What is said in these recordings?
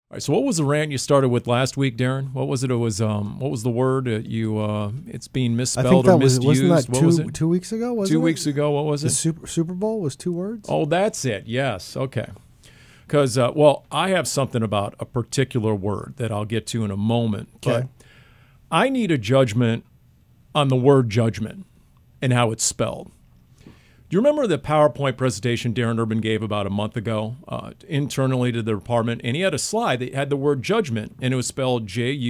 All right, so what was the rant you started with last week, Darren? What was it? It was what was the word? It's being misspelled or misused. Wasn't that what was it? 2 weeks ago? Wasn't 2 weeks ago. What was it? The Super Bowl was 2 words. Oh, that's it. Yes. Okay. Because well, I have something about a particular word that I'll get to in a moment. Okay. But I need a judgment on the word judgment and how it's spelled. Do you remember the PowerPoint presentation Darren Urban gave about a month ago internally to the department? And he had a slide that had the word judgment, and it was spelled J-U-D-G-E-M-E-N-T.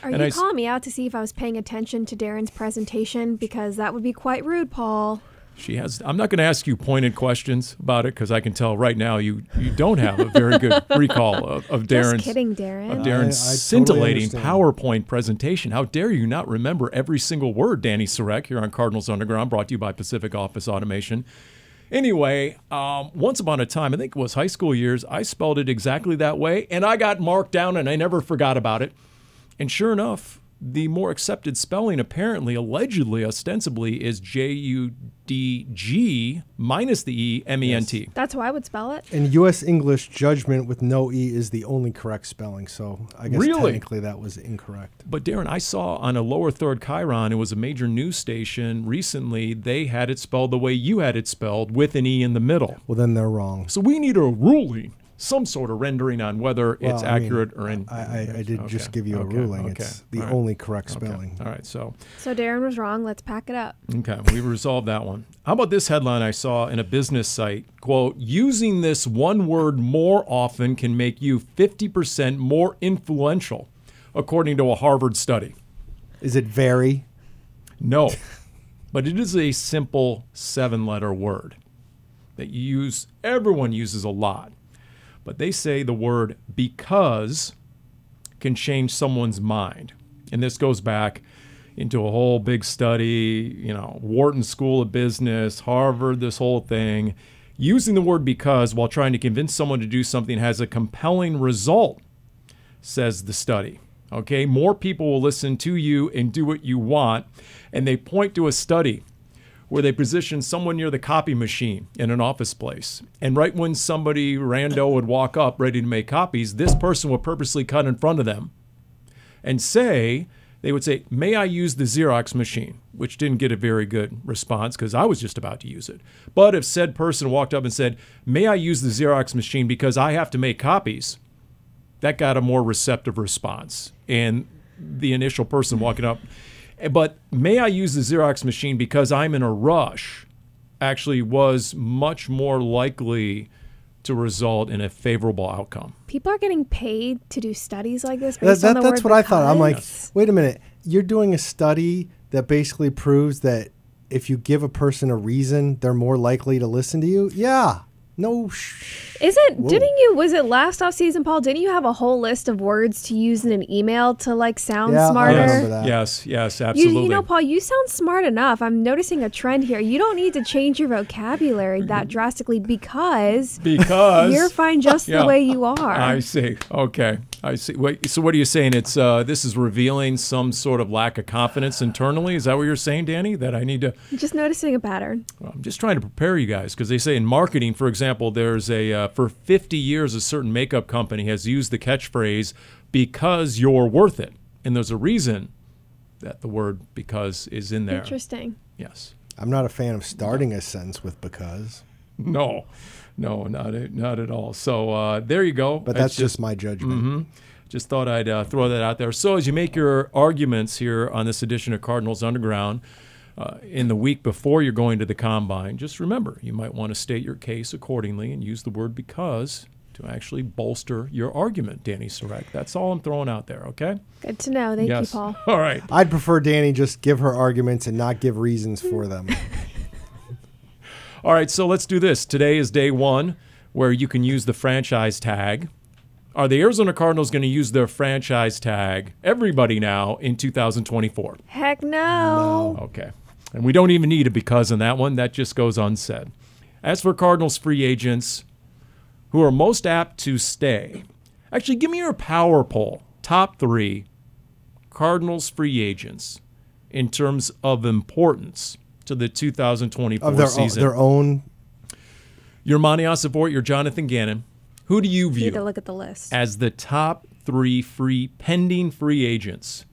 Are you calling me out to see if I was paying attention to Darren's presentation? Because that would be quite rude, Paul. She has. I'm not going to ask you pointed questions about it because I can tell right now you don't have a very good recall of Darren's. Just kidding, Darren. Of Darren's scintillating PowerPoint presentation. How dare you not remember every single word, Dani Sureck, here on Cardinals Underground, brought to you by Pacific Office Automation. Anyway, once upon a time, I think it was high school years, I spelled it exactly that way, and I got marked down, and I never forgot about it. And sure enough, the more accepted spelling apparently, allegedly, ostensibly, is J-U-D-G minus the E, M-E-N-T. Yes. That's how I would spell it. In U.S. English, judgment with no E is the only correct spelling. So I guess technically that was incorrect. But Darren, I saw on a lower third Chiron, it was a major news station recently, they had it spelled the way you had it spelled with an E in the middle. Well, then they're wrong. So we need a ruling. Some sort of rendering on whether it's accurate or in. I did just give you a ruling. It's the only correct spelling. All right, so Darren was wrong. Let's pack it up. Okay, we resolved that one. How about this headline I saw in a business site? Quote, using this one word more often can make you 50% more influential, according to a Harvard study. Is it very? No, but it is a simple 7-letter word that everyone uses a lot. But they say the word because can change someone's mind. And this goes back into a whole big study, Wharton School of Business, Harvard, this whole thing. Using the word because while trying to convince someone to do something has a compelling result, says the study. Okay, more people will listen to you and do what you want. And they point to a study where they position someone near the copy machine in an office place. And right when somebody rando would walk up ready to make copies, this person would purposely cut in front of them and they would say, may I use the Xerox machine? Which didn't get a very good response because I was just about to use it. But if said person walked up and said, may I use the Xerox machine because I have to make copies? That got a more receptive response. And the initial person walking up, but may I use the Xerox machine because I'm in a rush, actually was much more likely to result in a favorable outcome. People are getting paid to do studies like this based on the word That's what I thought. I'm like, Yes. wait a minute. You're doing a study that basically proves that if you give a person a reason, they're more likely to listen to you? Yeah. No. Was it last offseason, Paul? Didn't you have a whole list of words to use in an email to sound smarter? I remember that. Yes, absolutely. You know, Paul, you sound smart enough. I'm noticing a trend here. You don't need to change your vocabulary that drastically because you're fine just the way you are. I see. Okay. I see. Wait, so what are you saying? It's this is revealing some sort of lack of confidence internally? Is that what you're saying, Dani? That I need to... Just noticing a pattern. Well, I'm just trying to prepare you guys because they say in marketing, for example, there's for 50 years, a certain makeup company has used the catchphrase, because you're worth it. And there's a reason that the word because is in there. Interesting. Yes. I'm not a fan of starting a sentence with because. No, not at all. So there you go. But that's just my judgment. Just thought I'd throw that out there. So as you make your arguments here on this edition of Cardinals Underground, in the week before you're going to the Combine, just remember, you might want to state your case accordingly and use the word because to actually bolster your argument, Dani Sureck. That's all I'm throwing out there, okay? Good to know. Thank you, Paul. All right. I'd prefer Dani just give her arguments and not give reasons for them. All right, so let's do this. Today is day one where you can use the franchise tag. Are the Arizona Cardinals going to use their franchise tag, everybody now, in 2024? Heck no. Okay. And we don't even need a because on that one. That just goes unsaid. As for Cardinals free agents who are most apt to stay, actually, give me your power poll. Top 3 Cardinals free agents in terms of importance to the 2024 season. Their own. Your Monti Ossenfort, your Jonathan Gannon. Who do you view need to look at the list as the top 3 pending free agents?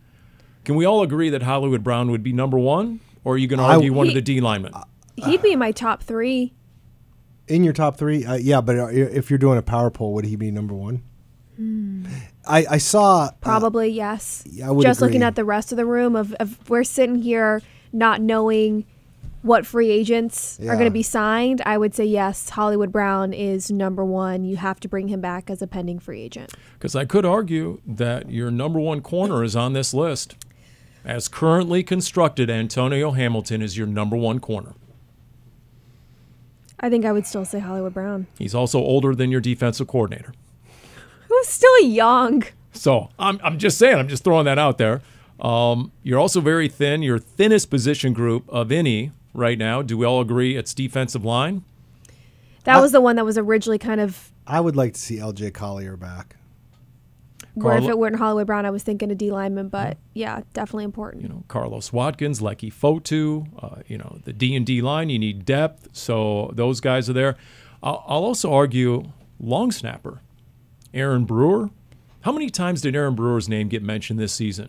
Can we all agree that Hollywood Brown would be number 1? Or are you going to argue one of the D linemen? He'd be in my top 3. In your top 3? Yeah, but if you're doing a power poll, would he be number 1? I saw... Probably, yes. I would Just agree. looking at the rest of the room, of we're sitting here not knowing what free agents are going to be signed, I would say yes, Hollywood Brown is number 1. You have to bring him back as a pending free agent. Because I could argue that your number 1 corner is on this list. As currently constructed, Antonio Hamilton is your number 1 corner. I think I would still say Hollywood Brown. He's also older than your defensive coordinator. Who's still young. So I'm just saying, I'm just throwing that out there. You're also very thin. Your thinnest position group of any right now, do we all agree it's defensive line? That was the one that was originally kind of... I would like to see L.J. Collier back. Where if it weren't Hollywood Brown, I was thinking a D lineman, but yeah, definitely important. You know, Carlos Watkins, Lecky Fotu, you know, the D&D line, you need depth, so those guys are there. I'll also argue long snapper, Aaron Brewer. How many times did Aaron Brewer's name get mentioned this season?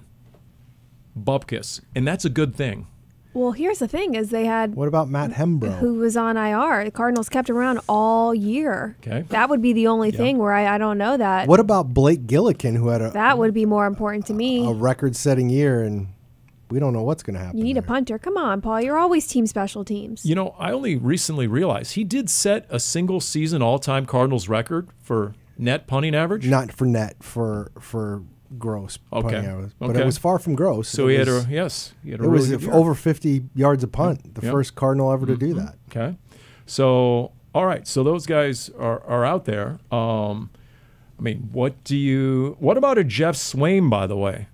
Bupkis, and that's a good thing. Well, here's the thing: is they had what about Matt Hembrow, who was on IR? The Cardinals kept him around all year. Okay, that would be the only thing where I don't know that. What about Blake Gillikin, who had that would be more important to me. A record-setting year, and we don't know what's going to happen. You need a punter. Come on, Paul. You're always team special teams. You know, I only recently realized he did set a single season all-time Cardinals record for net punting average. Not for net, for gross. Okay. But it was far from gross. So he had a really good year. Over 50 yards a punt. The first Cardinal ever to do that. Okay. So, all right. So those guys are out there. I mean, what about a Jeff Swaim, by the way?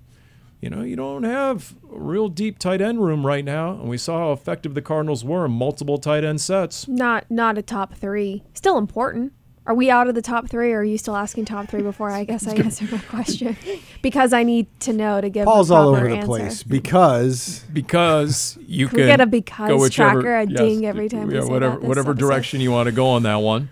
You know, you don't have a real deep tight end room right now, and we saw how effective the Cardinals were in multiple tight end sets. Not a top 3. Still important. Are we out of the top 3, or are you still asking top 3 before I guess I answer my question? Because I need to know to give Paul's a proper all over answer. the place because you can get a because tracker, a yes, ding every time we say whatever direction you want to go on that one.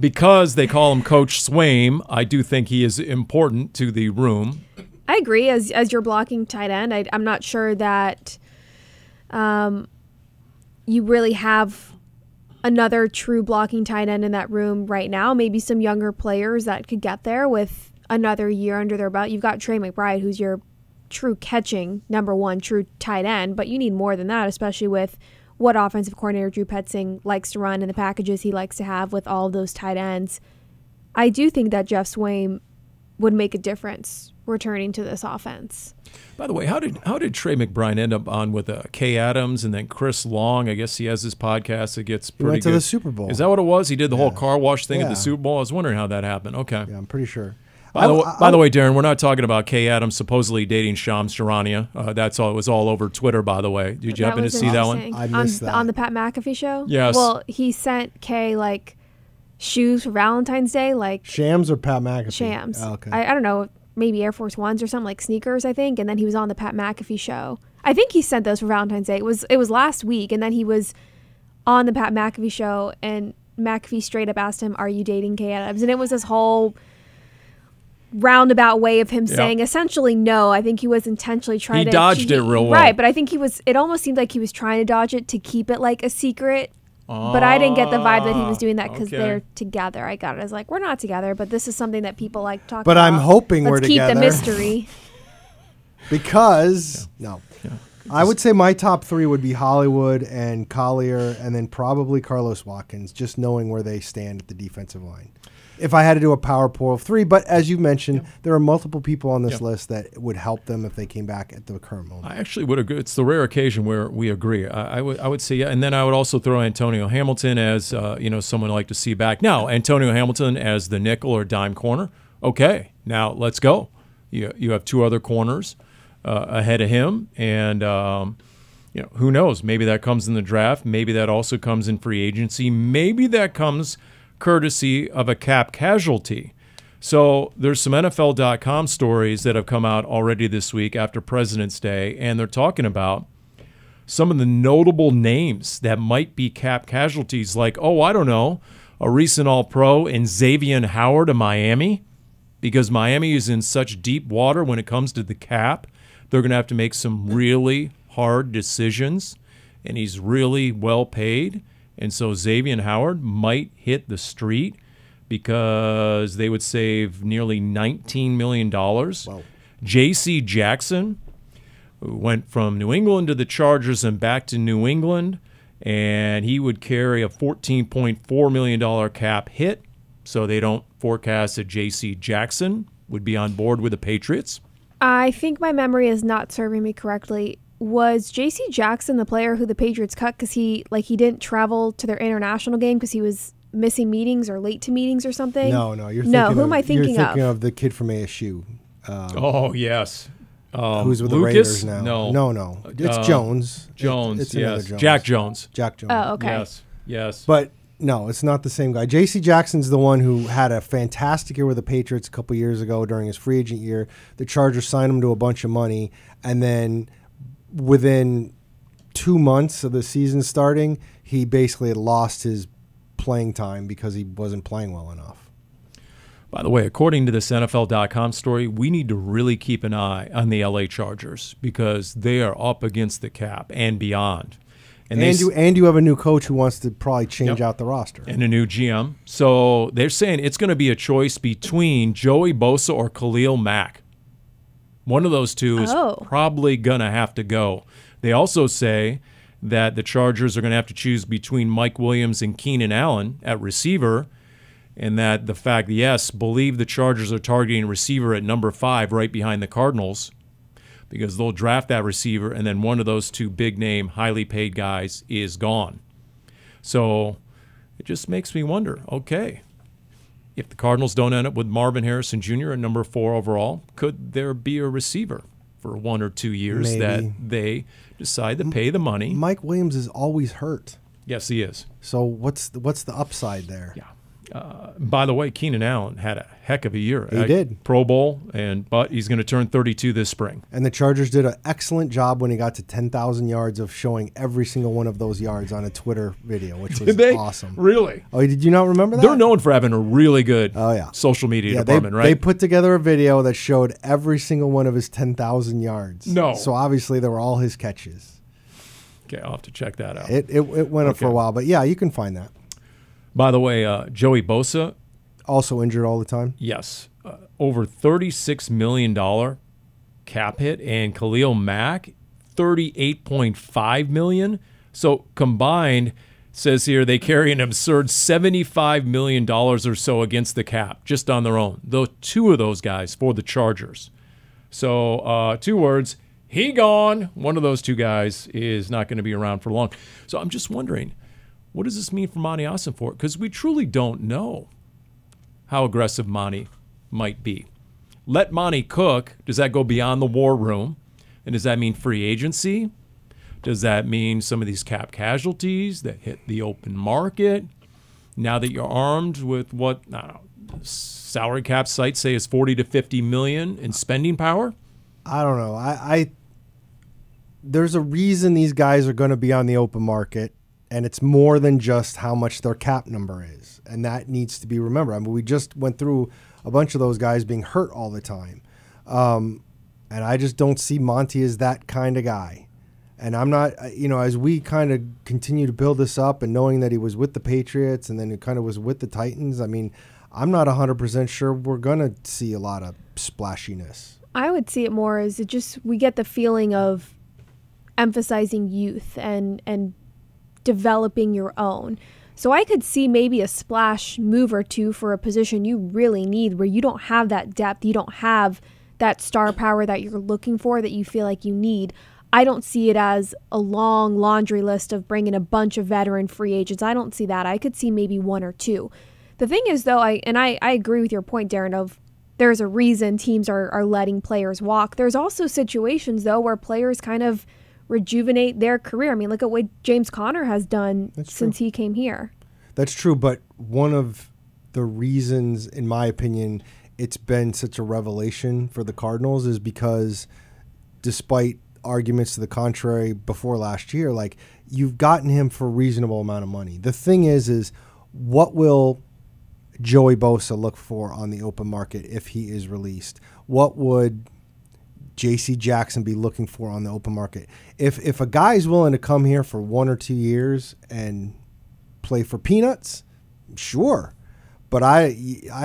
Because they call him Coach Swaim, I do think he is important to the room. I agree. As your blocking tight end, I'm not sure that you really have another true blocking tight end in that room right now. Maybe some younger players that could get there with another year under their belt. You've got Trey McBride, who's your true catching number 1 true tight end, but you need more than that, especially with what offensive coordinator Drew Petzing likes to run and the packages he likes to have with all of those tight ends. I do think that Jeff Swaim would make a difference returning to this offense. By the way, how did Trey McBride end up on with Kay Adams and then Chris Long? I guess he has his podcast that gets pretty good. He went to the Super Bowl. Is that what it was? He did the whole car wash thing at the Super Bowl? I was wondering how that happened. Okay. Yeah, I'm pretty sure. By the way, Darren, we're not talking about Kay Adams supposedly dating Shams Charania. That's all. It was all over Twitter, by the way. Did you happen to see that one? I missed that. On the Pat McAfee show? Yes. Well, he sent Kay, shoes for Valentine's Day. Shams or Pat McAfee? Shams. Oh, okay. I don't know. Maybe Air Force Ones or something, sneakers, I think. And then he was on the Pat McAfee show. I think he sent those for Valentine's Day. It was last week, and then he was on the Pat McAfee show, and McAfee straight up asked him, "Are you dating Kay Adams?" And it was this whole roundabout way of him saying essentially no. I think he was intentionally trying to... He dodged it real well. Right, but I think it almost seemed like he was trying to dodge it to keep it a secret. But I didn't get the vibe that he was doing that because they're together. I got it as we're not together, but this is something that people like to talk about. But I'm hoping we're Let's together. keep the mystery. Because, I would say my top 3 would be Hollywood and Collier and then probably Carlos Watkins, just knowing where they stand at the defensive line. If I had to do a power poll of 3, but as you mentioned, there are multiple people on this list that would help them if they came back at the current moment. I actually would agree. It's the rare occasion where we agree. I would say, and then I would also throw Antonio Hamilton as someone I'd like to see back. Now, Antonio Hamilton as the nickel or dime corner. Okay, now let's go. You have 2 other corners ahead of him, and who knows? Maybe that comes in the draft. Maybe that also comes in free agency. Maybe that comes courtesy of a cap casualty. So there's some NFL.com stories that have come out already this week after President's Day, and they're talking about some of the notable names that might be cap casualties, like, I don't know, a recent All-Pro, and Xavier Howard of Miami, because Miami is in such deep water when it comes to the cap. They're going to have to make some really hard decisions, and he's really well paid. And so Xavier Howard might hit the street because they would save nearly $19 million. Wow. J.C. Jackson, who went from New England to the Chargers and back to New England, and he would carry a $14.4 million cap hit, so they don't forecast that J.C. Jackson would be on board with the Patriots. I think my memory is not serving me correctly. Was J.C. Jackson the player who the Patriots cut because he didn't travel to their international game because he was missing meetings or late to meetings or something? No, who am I thinking You're thinking of the kid from ASU. Oh, yes. Who's with Lucas? the Raiders now? No. No. It's Jones. Jones, It's another yes. Jones. Jack Jones. Jack Jones. Oh, okay. Yes. But no, it's not the same guy. J.C. Jackson's the one who had a fantastic year with the Patriots a couple years ago during his free agent year. The Chargers signed him to a bunch of money, and then within 2 months of the season starting, he basically had lost his playing time because he wasn't playing well enough. By the way, according to this NFL.com story, we need to really keep an eye on the LA Chargers because they are up against the cap and beyond. And you have a new coach who wants to probably change out the roster. And a new GM. So they're saying it's going to be a choice between Joey Bosa or Khalil Mack. One of those two is probably going to have to go. They also say that the Chargers are going to have to choose between Mike Williams and Keenan Allen at receiver, and that the fact, yes, believe the Chargers are targeting receiver at number 5 right behind the Cardinals because they'll draft that receiver, and then one of those two big-name, highly paid guys is gone. So it just makes me wonder, okay, if the Cardinals don't end up with Marvin Harrison Jr. at number 4 overall, could there be a receiver for 1 or 2 years that they decide to pay the money? Mike Williams is always hurt. Yes, he is. So what's the upside there? Yeah. By the way, Keenan Allen had a heck of a year. He did. Pro Bowl, but he's going to turn 32 this spring. And the Chargers did an excellent job when he got to 10,000 yards of showing every single one of those yards on a Twitter video, which was awesome. Really? Oh, did you not remember that? They're known for having a really good social media department, right? They put together a video that showed every single one of his 10,000 yards. No. So obviously they were all his catches. Okay, I'll have to check that out. It went up for a while, but yeah, you can find that. By the way, Joey Bosa. Also injured all the time? Yes. Over $36 million cap hit, and Khalil Mack, $38.5 million. So combined, says here, they carry an absurd $75 million or so against the cap, just on their own. Though 2 of those guys for the Chargers. So 2 words, he gone. One of those 2 guys is not going to be around for long. So I'm just wondering, what does this mean for Monti Ossenfort? Because we truly don't know how aggressive Monti might be. Let Monti cook. Does that go beyond the war room? And does that mean free agency? Does that mean some of these cap casualties that hit the open market? Now that you're armed with what salary cap sites say is 40 to 50 million in spending power? I don't know. There's a reason these guys are going to be on the open market. And it's more than just how much their cap number is. And that needs to be remembered. I mean, we just went through a bunch of those guys being hurt all the time. And I just don't see Monti as that kind of guy. And I'm not, as we kind of continue to build this up and knowing that he was with the Patriots and then he kind of was with the Titans, I mean, I'm not 100% sure we're going to see a lot of splashiness. I would see it more as we get the feeling of emphasizing youth and developing your own. So I could see maybe a splash move or 2 for a position you really need where you don't have that depth, you don't have that star power that you're looking for that you feel like you need. I don't see it as a long laundry list of bringing a bunch of veteran free agents. I don't see that. I could see maybe 1 or 2. The thing is, though, I agree with your point, Darren, of there's a reason teams are letting players walk. There's also situations, though, where players kind of rejuvenate their career. I mean, look at what James Conner has done since he came here. That's true, but one of the reasons, in my opinion, it's been such a revelation for the Cardinals is because despite arguments to the contrary before last year, like you've gotten him for a reasonable amount of money. The thing is what will Joey Bosa look for on the open market if he is released? What would J.C. Jackson be looking for on the open market? If a guy is willing to come here for 1 or 2 years and play for peanuts, sure. But I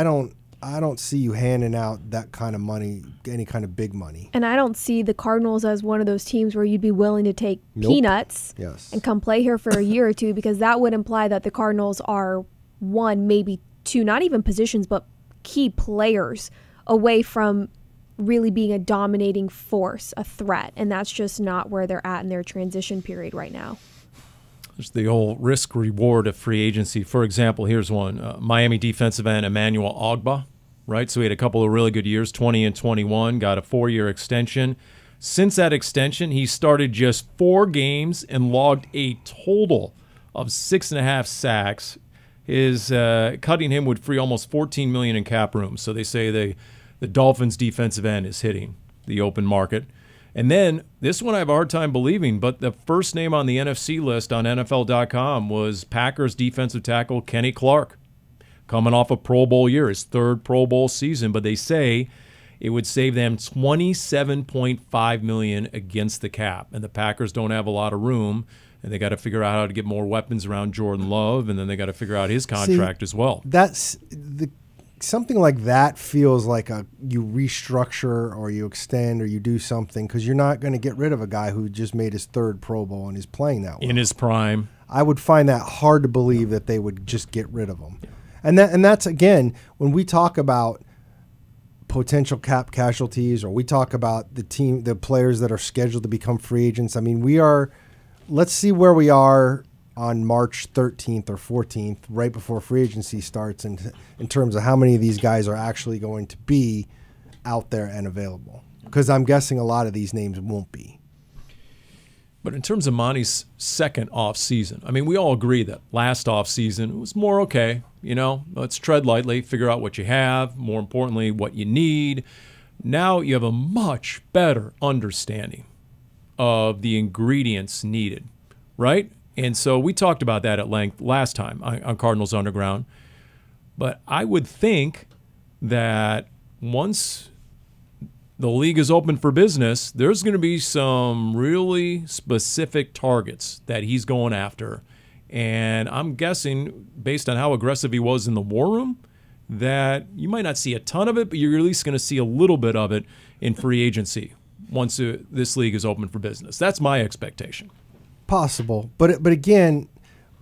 don't see you handing out that kind of money, any kind of big money. And I don't see the Cardinals as one of those teams where you'd be willing to take peanuts and come play here for a year or two, because that would imply that the Cardinals are one, maybe two, not even positions, but key players away from really being a dominating force, a threat. And that's just not where they're at in their transition period right now. There's the old risk reward of free agency. For example, here's one. Miami defensive end Emmanuel Ogbah, right? So he had a couple of really good years, 20 and 21, got a 4-year extension. Since that extension, he started just 4 games and logged a total of 6.5 sacks. His cutting him would free almost $14 million in cap room. So they say the Dolphins defensive end is hitting the open market. And then this one I have a hard time believing, but the first name on the NFC list on NFL.com was Packers defensive tackle Kenny Clark, coming off a Pro Bowl year, his 3rd Pro Bowl season. But they say it would save them $27.5 million against the cap, and the Packers don't have a lot of room. And they got to figure out how to get more weapons around Jordan Love, and then they got to figure out his contract as well. Something like that feels like you restructure or you extend or you do something, because you're not going to get rid of a guy who just made his 3rd Pro Bowl and is playing that well. In his prime. I would find that hard to believe that they would just get rid of him. Yeah. And that's, again, when we talk about potential cap casualties, or we talk about the players that are scheduled to become free agents. I mean, let's see where we are on March 13th or 14th, right before free agency starts, and in terms of how many of these guys are actually going to be out there and available. Because I'm guessing a lot of these names won't be. But in terms of Monti's second offseason, I mean, we all agree that last offseason was more okay. You know, let's tread lightly, figure out what you have, more importantly, what you need. Now you have a much better understanding of the ingredients needed, right? And so we talked about that at length last time on Cardinals Underground. But I would think that once the league is open for business, there's going to be some really specific targets that he's going after. And I'm guessing, based on how aggressive he was in the war room, that you might not see a ton of it, but you're at least going to see a little bit of it in free agency once this league is open for business. That's my expectation. Possible. But again,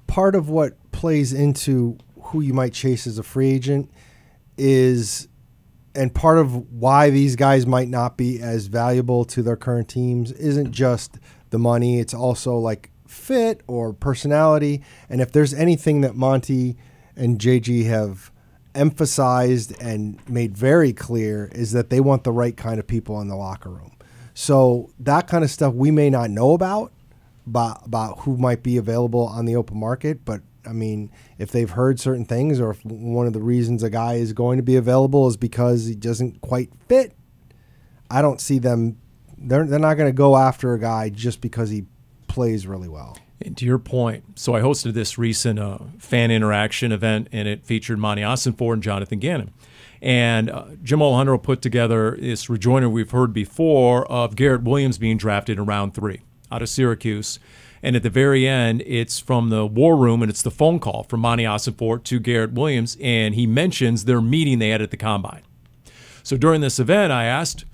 part of what plays into who you might chase as a free agent is, and part of why these guys might not be as valuable to their current teams, isn't just the money. It's also like fit or personality. And if there's anything that Monti and JG have emphasized and made very clear, is that they want the right kind of people in the locker room. So that kind of stuff we may not know about who might be available on the open market. But, I mean, if they've heard certain things, or if one of the reasons a guy is going to be available is because he doesn't quite fit, I don't see them. They're not going to go after a guy just because he plays really well. And to your point, so I hosted this recent fan interaction event, and it featured Monti Ossenfort and Jonathan Gannon. And Jim Alejandro put together this rejoinder we've heard before of Garrett Williams being drafted in round 3 out of Syracuse. And at the very end, it's from the war room, and it's the phone call from Monti Ossenfort to Garrett Williams, and he mentions their meeting they had at the Combine. So during this event, I asked,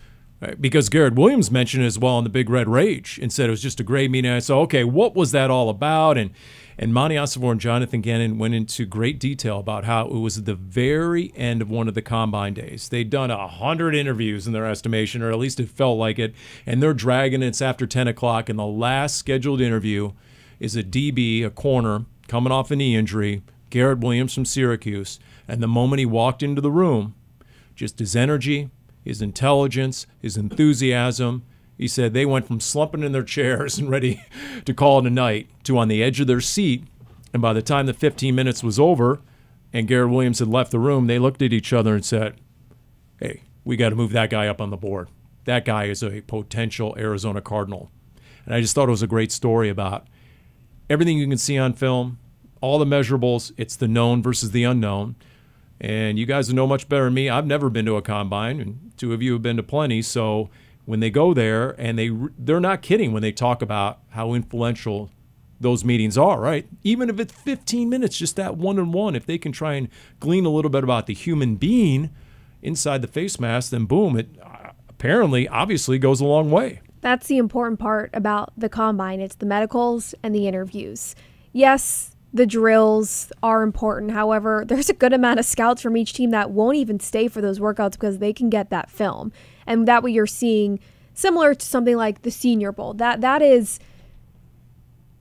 because Garrett Williams mentioned it as well in the Big Red Rage and said it was just a great meeting. I said, okay, what was that all about? And Monti Ossenfort and Jonathan Gannon went into great detail about how it was the very end of one of the Combine days. They'd done 100 interviews in their estimation, or at least it felt like it, and they're dragging it. It's after 10 o'clock, and the last scheduled interview is a DB, a corner, coming off a knee injury, Garrett Williams from Syracuse. And the moment he walked into the room, just his energy, his intelligence, his enthusiasm, he said they went from slumping in their chairs and ready to call it a night to on the edge of their seat. And by the time the 15 minutes was over and Garrett Williams had left the room, they looked at each other and said, hey, we got to move that guy up on the board. That guy is a potential Arizona Cardinal. And I just thought it was a great story about everything you can see on film, all the measurables. It's the known versus the unknown. And you guys know much better than me. I've never been to a combine, and two of you have been to plenty. So when they go there, and they're not kidding when they talk about how influential those meetings are, right? Even if it's 15 minutes, just that one-on-one, if they can try and glean a little bit about the human being inside the face mask, then boom, it apparently, obviously goes a long way. That's the important part about the combine. It's the medicals and the interviews. Yes, the drills are important. However, there's a good amount of scouts from each team that won't even stay for those workouts because they can get that film. And that way you're seeing, similar to something like the Senior Bowl, that is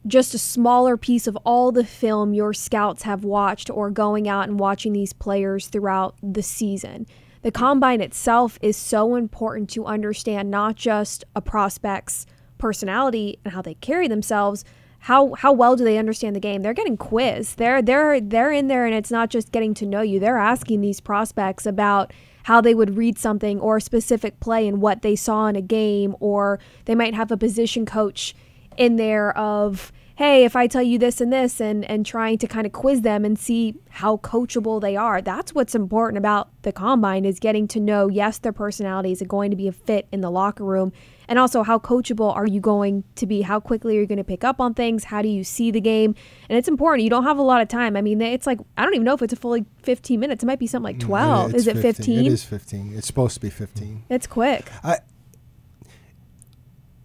just a smaller piece of all the film your scouts have watched or going out and watching these players throughout the season. The combine itself is so important to understand not just a prospect's personality and how they carry themselves, how well do they understand the game. They're getting quizzed. They're in there, and it's not just getting to know you. They're asking these prospects about how they would read something or a specific play and what they saw in a game, or they might have a position coach in there of, hey, if I tell you this and this, and trying to kind of quiz them and see how coachable they are. That's what's important about the combine, is getting to know, yes, their personality. Is it going to be a fit in the locker room? And also, how coachable are you going to be? How quickly are you going to pick up on things? How do you see the game? And it's important. You don't have a lot of time. I mean, it's like, I don't even know if it's a fully 15 minutes. It might be something like 12. Is it 15? It is 15. It's supposed to be 15. It's quick.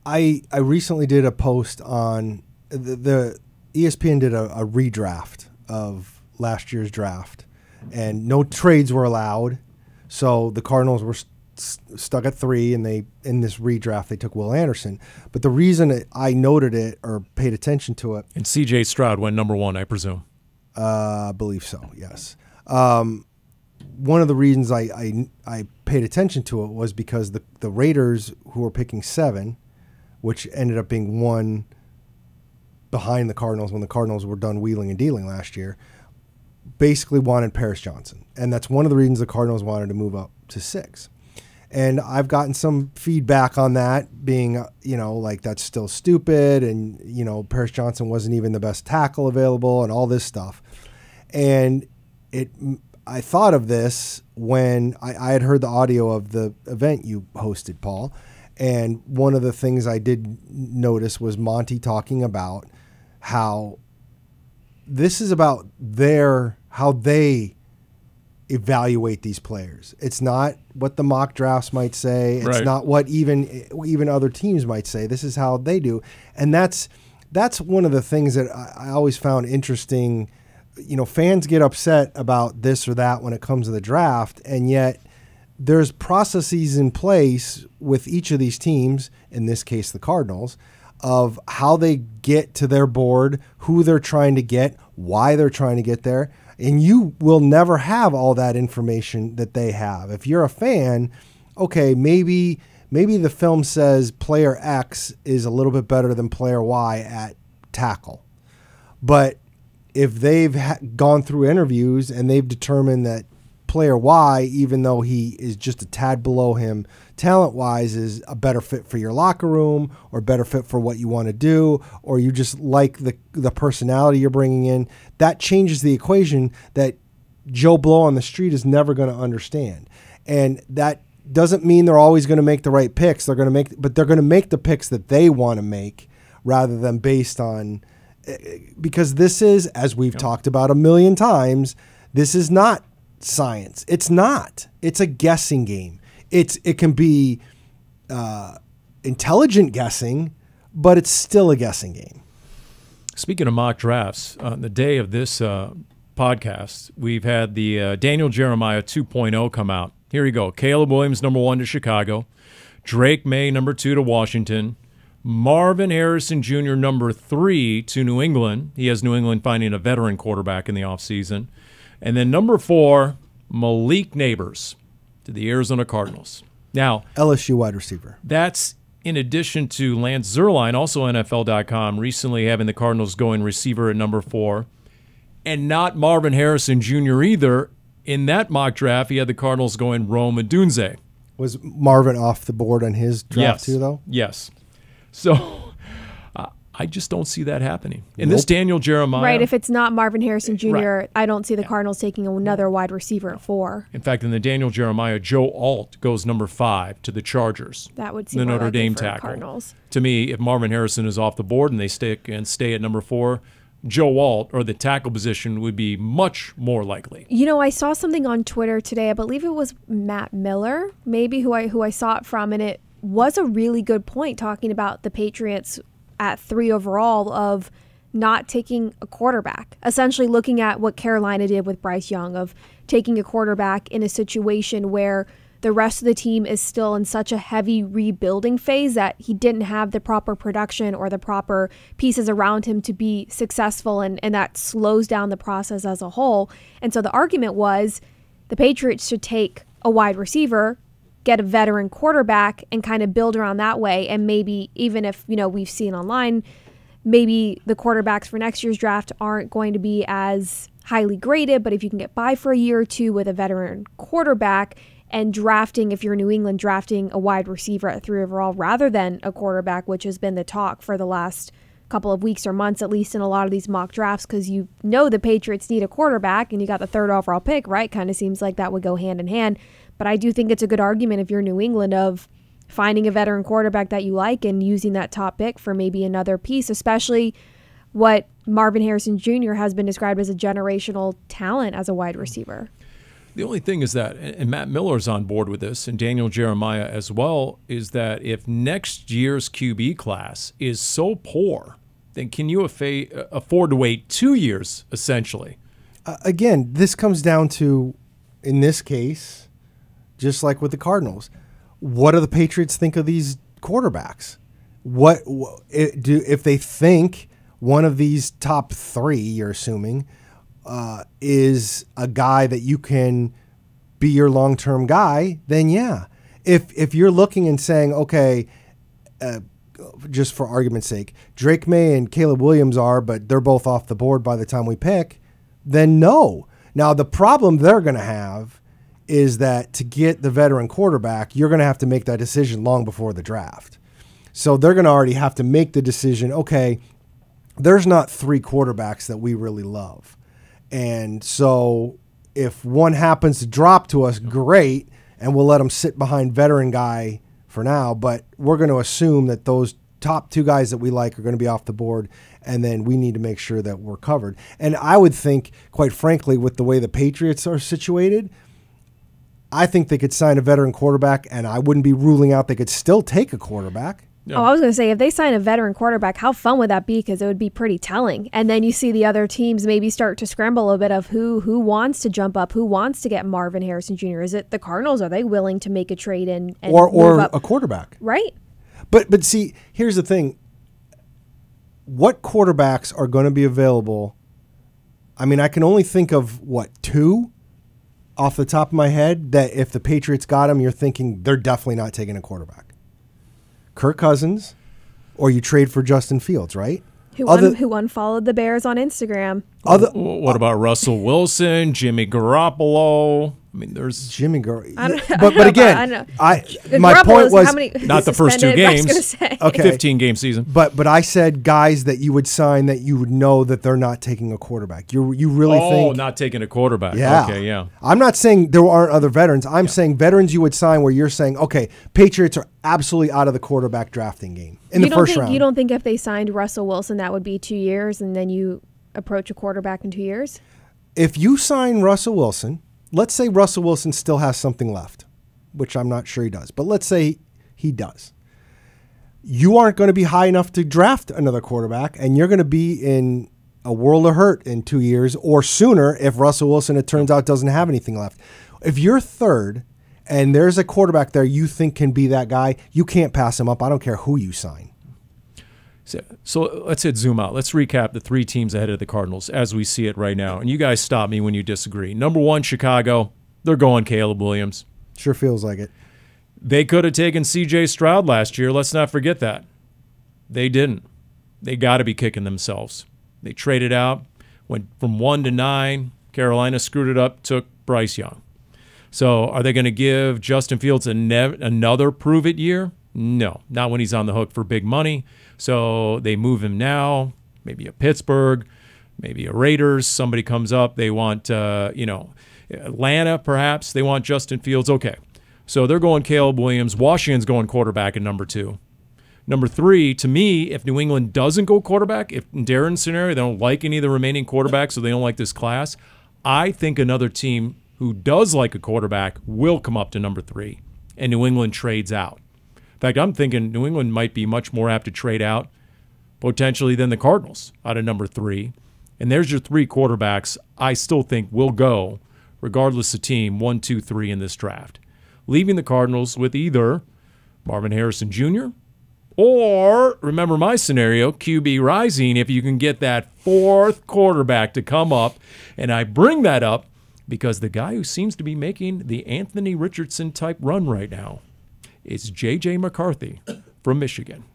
I recently did a post on the ESPN did a redraft of last year's draft, and no trades were allowed. So the Cardinals were stuck at 3, and in this redraft they took Will Anderson. But the reason I noted it or paid attention to it, and C.J. Stroud went number 1, I presume. I believe so. Yes. One of the reasons I paid attention to it was because the Raiders, who were picking 7, which ended up being 1 behind the Cardinals when the Cardinals were done wheeling and dealing last year, basically wanted Paris Johnson. And that's one of the reasons the Cardinals wanted to move up to 6. And I've gotten some feedback on that being, like, that's still stupid. And, Paris Johnson wasn't even the best tackle available and all this stuff. And I thought of this when I had heard the audio of the event you hosted, Paul. And one of the things I did notice was Monty talking about how this is about how they evaluate these players. It's not what the mock drafts might say. It's not what even other teams might say. This is how they do. And that's one of the things that I always found interesting. Fans get upset about this or that when it comes to the draft, and yet there's processes in place with each of these teams, in this case the Cardinals, of how they get to their board, who they're trying to get, why they're trying to get there. And you will never have all that information that they have. If you're a fan, okay, maybe the film says player X is a little bit better than player Y at tackle. But if they've gone through interviews and they've determined that player Y, even though he is just a tad below him talent-wise, is a better fit for your locker room or better fit for what you want to do, or you just like the personality you're bringing in, that changes the equation that Joe Blow on the street is never going to understand. And that doesn't mean they're always going to make the right picks. But they're going to make the picks that they want to make rather than based on, because this is, as we've talked about a million times, this is not science. It's not. It's a guessing game. It can be intelligent guessing, but it's still a guessing game. Speaking of mock drafts, on the day of this podcast, we've had the Daniel Jeremiah 2.0 come out. Here you go. Caleb Williams, number 1 to Chicago. Drake May, number 2 to Washington. Marvin Harrison Jr., number 3 to New England. He has New England finding a veteran quarterback in the offseason. And then number 4, Malik Neighbors to the Arizona Cardinals. Now, LSU wide receiver. That's in addition to Lance Zierlein, also NFL.com, recently having the Cardinals going receiver at number 4. And not Marvin Harrison Jr. either. In that mock draft, he had the Cardinals going Rome Odunze. Was Marvin off the board on his draft too, though? Yes. So I just don't see that happening. And this Daniel Jeremiah. Right, if it's not Marvin Harrison Jr., I don't see the Cardinals taking another wide receiver at 4. In fact, in the Daniel Jeremiah, Joe Alt goes number 5 to the Chargers. That would seem the more Notre likely Dame for tackle. Cardinals. To me, if Marvin Harrison is off the board and they stay at number 4, Joe Alt or the tackle position would be much more likely. You know, I saw something on Twitter today. I believe it was Matt Miller, maybe who I saw it from, and it was a really good point talking about the Patriots at 3 overall of not taking a quarterback, essentially looking at what Carolina did with Bryce Young, of taking a quarterback in a situation where the rest of the team is still in such a heavy rebuilding phase that he didn't have the proper production or the proper pieces around him to be successful, and that slows down the process as a whole. And so the argument was the Patriots should take a wide receiver, get a veteran quarterback, and kind of build around that way. And maybe even if, we've seen online, maybe the quarterbacks for next year's draft aren't going to be as highly graded, but if you can get by for a year or two with a veteran quarterback and drafting, if you're New England, drafting a wide receiver at 3 overall rather than a quarterback, which has been the talk for the last couple of weeks or months, at least in a lot of these mock drafts, because the Patriots need a quarterback and you got the 3rd overall pick, right? Kind of seems like that would go hand in hand. But I do think it's a good argument if you're New England of finding a veteran quarterback that you like and using that top pick for maybe another piece, especially what Marvin Harrison Jr. has been described as a generational talent as a wide receiver. The only thing is that, and Matt Miller's on board with this, and Daniel Jeremiah as well, is that if next year's QB class is so poor, then can you afford to wait 2 years, essentially? Again, this comes down to, in this case, just like with the Cardinals, what do the Patriots think of these quarterbacks? If they think one of these top 3, you're assuming, is a guy that you can be your long-term guy, then yeah. If you're looking and saying, okay, just for argument's sake, Drake May and Caleb Williams are, but they're both off the board by the time we pick, then no. Now, the problem they're going to have is that to get the veteran quarterback, you're going to have to make that decision long before the draft. So they're going to already have to make the decision, okay, there's not 3 quarterbacks that we really love. And so if one happens to drop to us, great, and we'll let them sit behind veteran guy for now, but we're going to assume that those top 2 guys that we like are going to be off the board, and then we need to make sure that we're covered. And I would think, quite frankly, with the way the Patriots are situated, I think they could sign a veteran quarterback, and I wouldn't be ruling out they could still take a quarterback. Yeah. Oh, I was going to say, if they sign a veteran quarterback, how fun would that be? Because it would be pretty telling. And then you see the other teams maybe start to scramble a little bit of who wants to jump up, who wants to get Marvin Harrison Jr. Is it the Cardinals? Are they willing to make a trade and or move up? A quarterback? Right. But see, here's the thing. What quarterbacks are going to be available? I mean, I can only think of, 2 off the top of my head that if the Patriots got them, you're thinking they're definitely not taking a quarterback. Kirk Cousins, or you trade for Justin Fields, right? Who unfollowed the Bears on Instagram. What about Russell Wilson, Jimmy Garoppolo? I mean, there's Jimmy Garoppolo. But again, my point was not the first 2 games. I was gonna say. Okay, 15-game season. But I said guys that you would sign that you would know that they're not taking a quarterback. You really think? Oh, not taking a quarterback. Yeah. Okay, yeah. I'm not saying there aren't other veterans. I'm saying veterans you would sign where you're saying, okay, Patriots are absolutely out of the quarterback drafting game in the first round. You don't think if they signed Russell Wilson that would be 2 years and then you approach a quarterback in 2 years? If you sign Russell Wilson, let's say Russell Wilson still has something left, which I'm not sure he does, but let's say he does. You aren't going to be high enough to draft another quarterback, and you're going to be in a world of hurt in 2 years or sooner if Russell Wilson, it turns out, doesn't have anything left. If you're third and there's a quarterback there you think can be that guy, you can't pass him up. I don't care who you sign. So let's zoom out. Let's recap the 3 teams ahead of the Cardinals as we see it right now. And you guys stop me when you disagree. Number 1, Chicago. They're going Caleb Williams. Sure feels like it. They could have taken C.J. Stroud last year. Let's not forget that. They didn't. They got to be kicking themselves. They traded out, went from 1 to 9. Carolina screwed it up, took Bryce Young. So are they going to give Justin Fields another prove-it year? No, not when he's on the hook for big money. So they move him now, maybe a Pittsburgh, maybe a Raiders. Somebody comes up. They want, Atlanta perhaps. They want Justin Fields. Okay. So they're going Caleb Williams. Washington's going quarterback at number 2. Number 3, to me, if New England doesn't go quarterback, if in Darren's scenario, they don't like any of the remaining quarterbacks, so they don't like this class, I think another team who does like a quarterback will come up to number 3, and New England trades out. In fact, I'm thinking New England might be much more apt to trade out potentially than the Cardinals out of number 3. And there's your 3 quarterbacks I still think will go, regardless of team, 1, 2, 3 in this draft. Leaving the Cardinals with either Marvin Harrison Jr. or, remember my scenario, QB rising if you can get that 4th quarterback to come up. And I bring that up because the guy who seems to be making the Anthony Richardson type run right now is J.J. McCarthy from Michigan.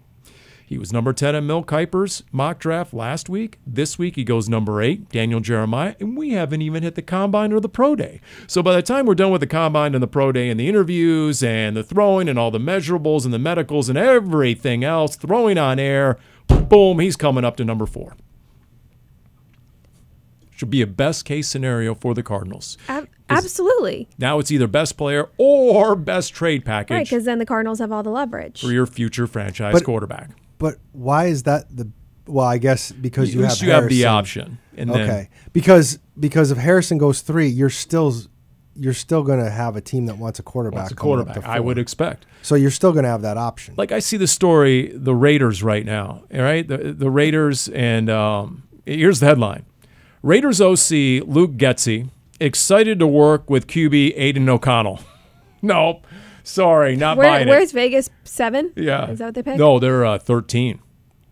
He was number 10 in Mel Kiper's mock draft last week. This week he goes number 8, Daniel Jeremiah, and we haven't even hit the combine or the pro day. So by the time we're done with the combine and the pro day and the interviews and the throwing and all the measurables and the medicals and everything else, throwing on air, boom, he's coming up to number 4. Should be a best case scenario for the Cardinals. Absolutely. Now it's either best player or best trade package. Right, because then the Cardinals have all the leverage. For your future franchise quarterback. But why is that well, I guess because you have Harrison. You have the option. And okay. Then, because if Harrison goes 3, you're still going to have a team that wants a quarterback. I would expect. So you're still going to have that option. Like I see the story, the Raiders right now, all right? The Raiders, and here's the headline. Raiders OC Luke Getsy excited to work with QB Aiden O'Connell. Nope. Sorry, not buying it. Where's Vegas? 7? Yeah. Is that what they picked? No, they're 13.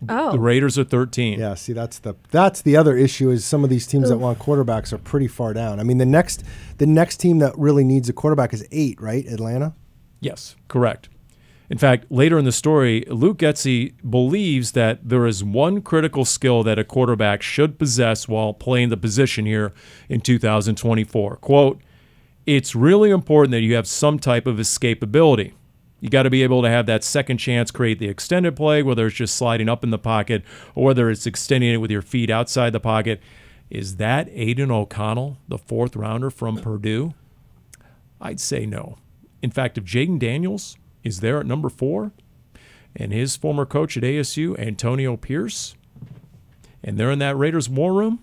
Oh. The Raiders are 13. Yeah, see, that's the other issue is some of these teams that want quarterbacks are pretty far down. I mean, the next team that really needs a quarterback is 8, right? Atlanta? Yes, correct. In fact, later in the story, Luke Getsy believes that there is one critical skill that a quarterback should possess while playing the position here in 2024. Quote, "It's really important that you have some type of escapability. You got to be able to have that second chance, create the extended play, whether it's just sliding up in the pocket or whether it's extending it with your feet outside the pocket." Is that Aiden O'Connell, the 4th rounder from Purdue? I'd say no. In fact, if Jaden Daniels is there at number 4 and his former coach at ASU, Antonio Pierce, and they're in that Raiders war room,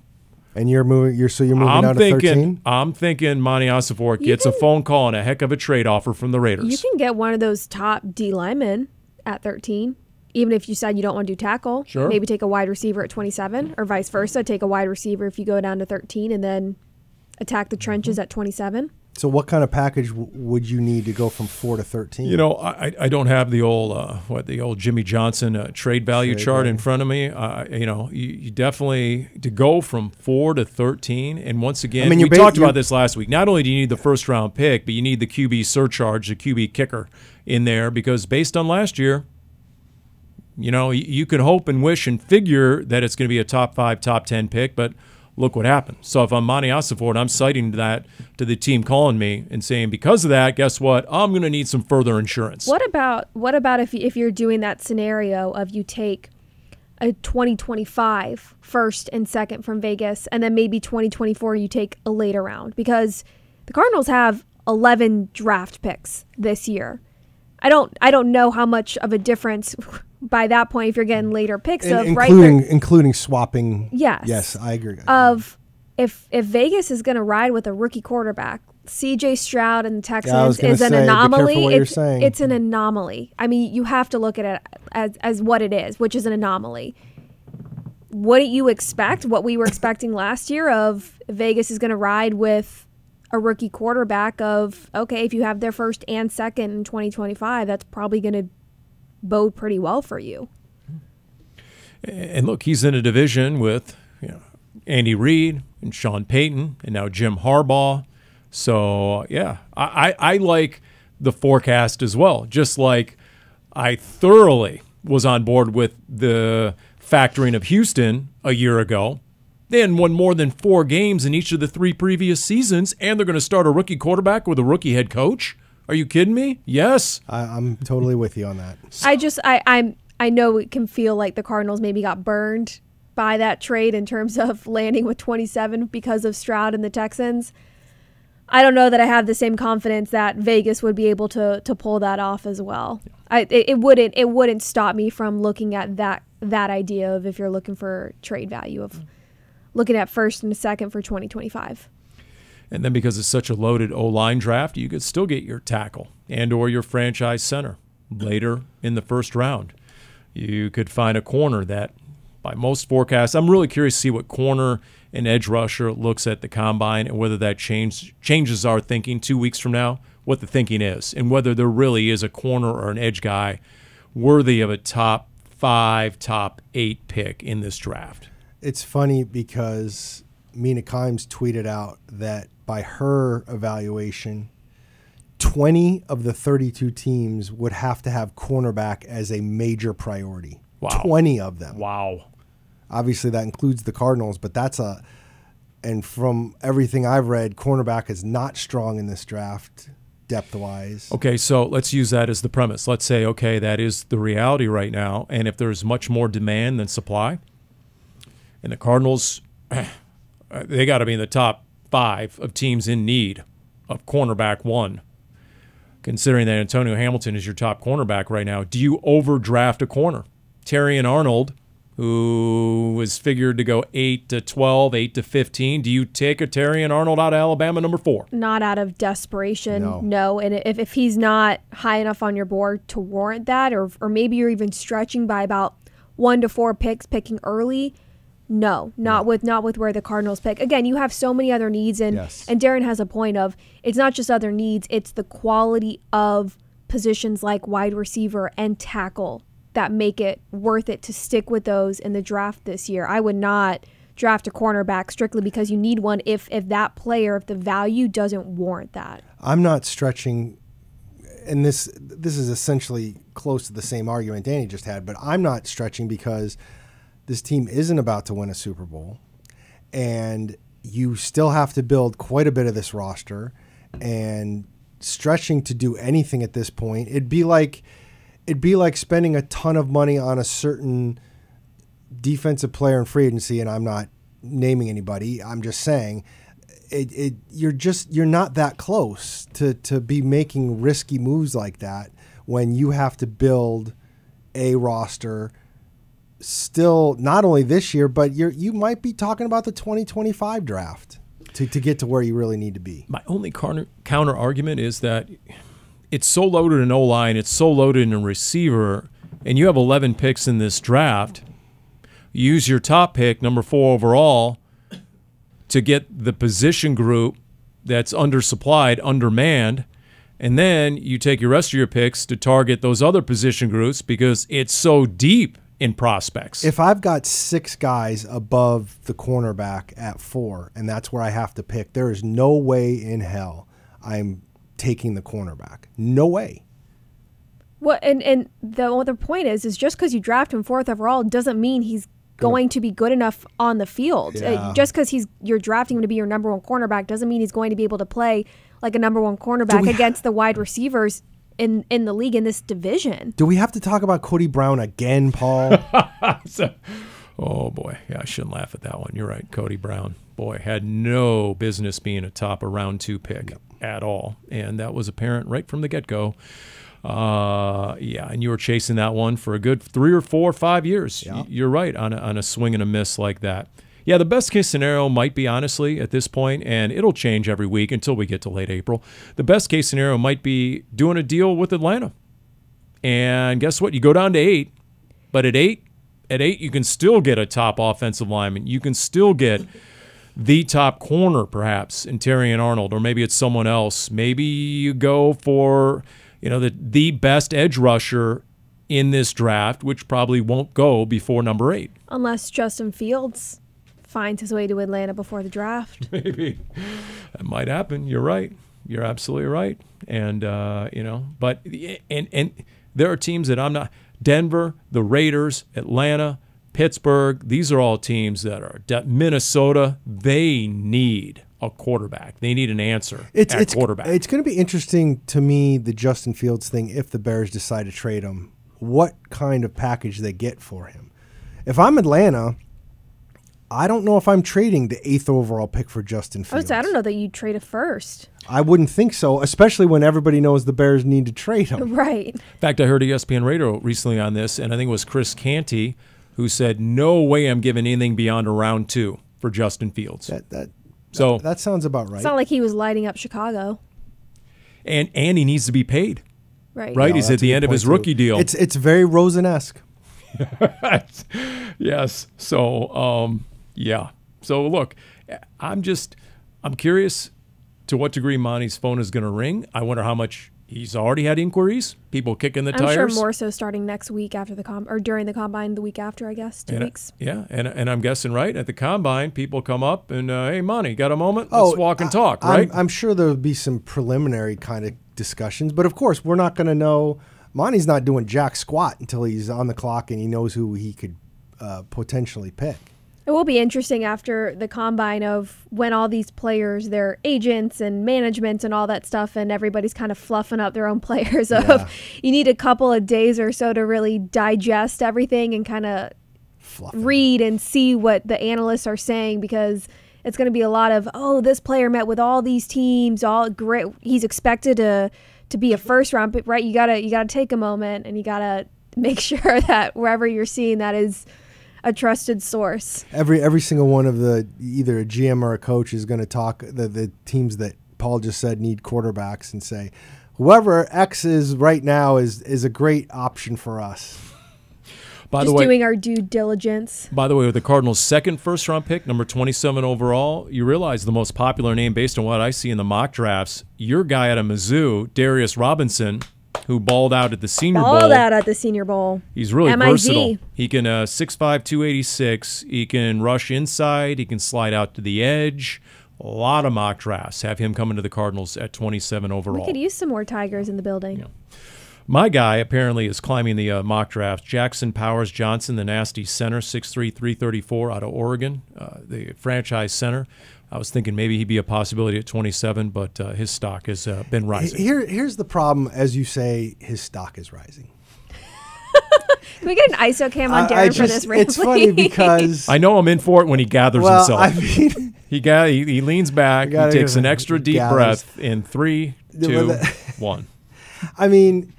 and you're moving down to 13? I'm thinking Monti Ossenfort gets a phone call and a heck of a trade offer from the Raiders. You can get one of those top D linemen at 13, even if you said you don't want to do tackle. Sure. Maybe take a wide receiver at 27, or vice versa. Take a wide receiver if you go down to 13 and then attack the trenches at 27. So what kind of package would you need to go from 4 to 13? You know, I don't have the old Jimmy Johnson trade value chart in front of me. You definitely, to go from 4 to 13, and once again, we talked about this last week. Not only do you need the first-round pick, but you need the QB surcharge, the QB kicker in there, because based on last year, you know, you can hope and wish and figure that it's going to be a top 5, top 10 pick, but look what happened. So if I'm Monti Ossenfort, I'm citing that to the team calling me and saying, because of that, guess what? I'm going to need some further insurance. What about if you're doing that scenario of you take a 2025 first and second from Vegas, and then maybe 2024 you take a later round? Because the Cardinals have 11 draft picks this year. I don't know how much of a difference by that point if you're getting later picks including swapping. Yes, I agree. If Vegas is going to ride with a rookie quarterback, CJ Stroud and the Texans is an anomaly. Be careful what you're saying. It's an anomaly. I mean, you have to look at it as what it is, which is an anomaly. What do you expect? What we were expecting last year of Vegas is going to ride with a rookie quarterback of, okay, if you have their first and second in 2025, that's probably going to bode pretty well for you. And look, he's in a division with Andy Reid and Sean Payton and now Jim Harbaugh. So, yeah, I like the forecast as well, just like I thoroughly was on board with the factoring of Houston a year ago. They hadn't won more than 4 games in each of the 3 previous seasons, and they're going to start a rookie quarterback with a rookie head coach. Are you kidding me? Yes. I'm totally with you on that. I know it can feel like the Cardinals maybe got burned by that trade in terms of landing with 27 because of Stroud and the Texans. I don't know that I have the same confidence that Vegas would be able to pull that off as well. It wouldn't stop me from looking at that idea of, if you're looking for trade value, of looking at first and second for 2025. And then because it's such a loaded O-line draft, you could still get your tackle and or your franchise center later in the first round. You could find a corner that, by most forecasts, I'm really curious to see what corner and edge rusher looks at the combine and whether that changes our thinking 2 weeks from now, what the thinking is, and whether there really is a corner or an edge guy worthy of a top 5, top 8 pick in this draft. It's funny because Mina Kimes tweeted out that by her evaluation, 20 of the 32 teams would have to have cornerback as a major priority. Wow. 20 of them. Wow. Obviously, that includes the Cardinals, but and from everything I've read, cornerback is not strong in this draft depth-wise. Okay, so let's use that as the premise. Let's say, okay, that is the reality right now, and if there's much more demand than supply, and the Cardinals, they got to be in the top 5 of teams in need of cornerback 1, considering that Antonio Hamilton is your top cornerback right now. Do you overdraft a corner? Terry and Arnold, who was figured to go 8 to 12, 8 to 15. Do you take a Terry and Arnold out of Alabama, number 4? Not out of desperation, no. And if he's not high enough on your board to warrant that, or maybe you're even stretching by about 1 to 4 picks, picking early, no, not with where the Cardinals pick. Again, you have so many other needs, and Darren has a point of, it's not just other needs, it's the quality of positions like wide receiver and tackle that make it worth it to stick with those in the draft this year. I would not draft a cornerback strictly because you need one if that player, if the value doesn't warrant that. I'm not stretching, and this is essentially close to the same argument Dani just had, but I'm not stretching because this team isn't about to win a Super Bowl, and you still have to build quite a bit of this roster, and stretching to do anything at this point, it'd be like spending a ton of money on a certain defensive player in free agency, and I'm not naming anybody. I'm just saying you're not that close to be making risky moves like that when you have to build a roster still, not only this year, but you might be talking about the 2025 draft to get to where you really need to be. My only counter argument is that it's so loaded in O-line, it's so loaded in a receiver, and you have 11 picks in this draft. You use your top pick, number 4 overall, to get the position group that's undersupplied, undermanned, and then you take your rest of your picks to target those other position groups because it's so deep in prospects. If I've got 6 guys above the cornerback at 4, and that's where I have to pick, there is no way in hell I'm taking the cornerback. No way. Well, and the other point is just because you draft him 4th overall doesn't mean he's going to be good enough on the field. Yeah. Just because you're drafting him to be your number 1 cornerback doesn't mean he's going to be able to play like a number 1 cornerback against the wide receivers in the league in this division. Do we have to talk about Cody Brown again, Paul? Oh, boy. Yeah, I shouldn't laugh at that one. You're right. Cody Brown, boy, had no business being a top of round 2 pick at all. And that was apparent right from the get-go. Yeah, and you were chasing that one for a good 3 or 4 or 5 years. Yeah. You're right on a swing and a miss like that. Yeah, the best case scenario might be, honestly, at this point, and it'll change every week until we get to late April, the best case scenario might be doing a deal with Atlanta. And guess what? You go down to 8, but at 8 you can still get a top offensive lineman. You can still get the top corner, perhaps, in Terry and Arnold, or maybe it's someone else. Maybe you go for the best edge rusher in this draft, which probably won't go before number 8. Unless Justin Fields finds his way to Atlanta before the draft. Maybe. That might happen. You're right. You're absolutely right. And, but there are teams that I'm not. Denver, the Raiders, Atlanta, Pittsburgh, these are all teams that are. Minnesota, they need a quarterback. They need an answer It's at quarterback. It's going to be interesting to me, the Justin Fields thing, if the Bears decide to trade him, what kind of package they get for him. If I'm Atlanta, I don't know if I'm trading the 8th overall pick for Justin Fields. I don't know that you'd trade a first. I wouldn't think so, especially when everybody knows the Bears need to trade him. Right. In fact, I heard ESPN Radio recently on this, and I think it was Chris Canty who said, no way I'm giving anything beyond a round 2 for Justin Fields. That sounds about right. It's not like he was lighting up Chicago. And he needs to be paid. Right. Right? No, He's that's at the a end good of his point, rookie too. deal. It's very Rosen-esque. Yes. So, yeah. So, look, I'm curious to what degree Monty's phone is going to ring. I wonder how much he's already had inquiries, people kicking the tires. I'm sure more so starting next week after or during the combine, the week after, I guess, 2 weeks. Yeah, and I'm guessing, right, at the combine, people come up and, hey, Monty, got a moment? Let's walk and talk, right? I'm sure there'll be some preliminary kind of discussions, but of course, we're not going to know. Monty's not doing jack squat until he's on the clock and he knows who he could potentially pick. It will be interesting after the combine of when all these players, their agents and managements and all that stuff, and everybody's kind of fluffing up their own players. You need a couple of days or so to really digest everything and kind of read and see what the analysts are saying, because it's going to be a lot of, this player met with all these teams, all great. He's expected to be a first round pick, right? You gotta take a moment and you gotta make sure that wherever you're seeing that is a trusted source. Every single one of the either a GM or a coach is going to talk the teams that Paul just said need quarterbacks and say, whoever X is right now is a great option for us. Doing our due diligence. By the way, with the Cardinals' second first-round pick, number 27 overall, you realize the most popular name based on what I see in the mock drafts, your guy out of Mizzou, Darius Robinson, who balled out at the Senior Bowl. Balled out at the Senior Bowl. He's really MIZ. versatile. He can 6'5", 286. He can rush inside. He can slide out to the edge. A lot of mock drafts have him coming to the Cardinals at 27 overall. We could use some more Tigers in the building. Yeah. My guy apparently is climbing the mock draft. Jackson Powers Johnson, the nasty center, 6'3", 334 out of Oregon, the franchise center. I was thinking maybe he'd be a possibility at 27, but his stock has been rising. Here's the problem, as you say, his stock is rising. Can we get an ISO cam on Darren for this rant, It's funny because I know I'm in for it when he gathers himself. I mean, he leans back, he takes an extra deep breath in 3, 2, 1. I mean,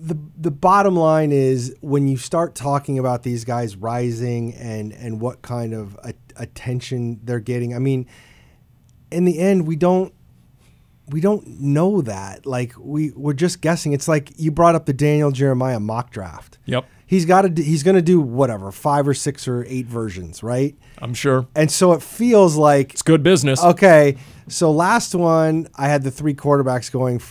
the bottom line is when you start talking about these guys rising and what kind of attention they're getting. I mean, in the end, we don't know that. Like we're just guessing. It's like you brought up the Daniel Jeremiah mock draft. Yep. He's going to do whatever 5 or 6 or 8 versions, right? I'm sure. And so it feels like it's good business. Okay, so last one I had the 3 quarterbacks going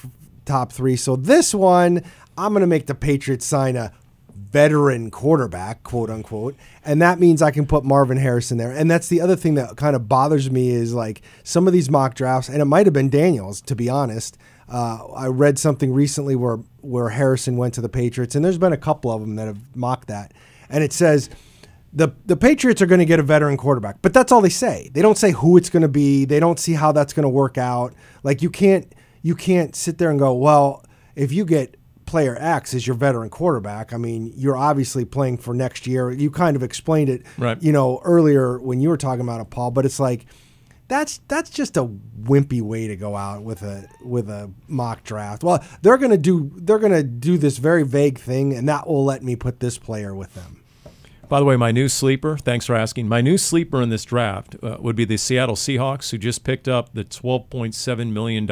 top 3. So this one I'm going to make the Patriots sign a veteran quarterback, quote unquote, and that means I can put Marvin Harrison there. And that's the other thing that kind of bothers me is like some of these mock drafts, and it might have been Daniels, to be honest. I read something recently where Harrison went to the Patriots, and there's been a couple of them that have mocked that, and it says the Patriots are going to get a veteran quarterback, but that's all they say. They don't say who it's going to be. They don't see how that's going to work out. Like you can't sit there and go, well, if you get player X as your veteran quarterback, I mean, you're obviously playing for next year. You kind of explained it, right, earlier when you were talking about it, Paul. But it's like that's just a wimpy way to go out with a mock draft. Well, they're gonna do this very vague thing, and that will let me put this player with them. By the way, my new sleeper, thanks for asking, my new sleeper in this draft would be the Seattle Seahawks, who just picked up the $12.7 million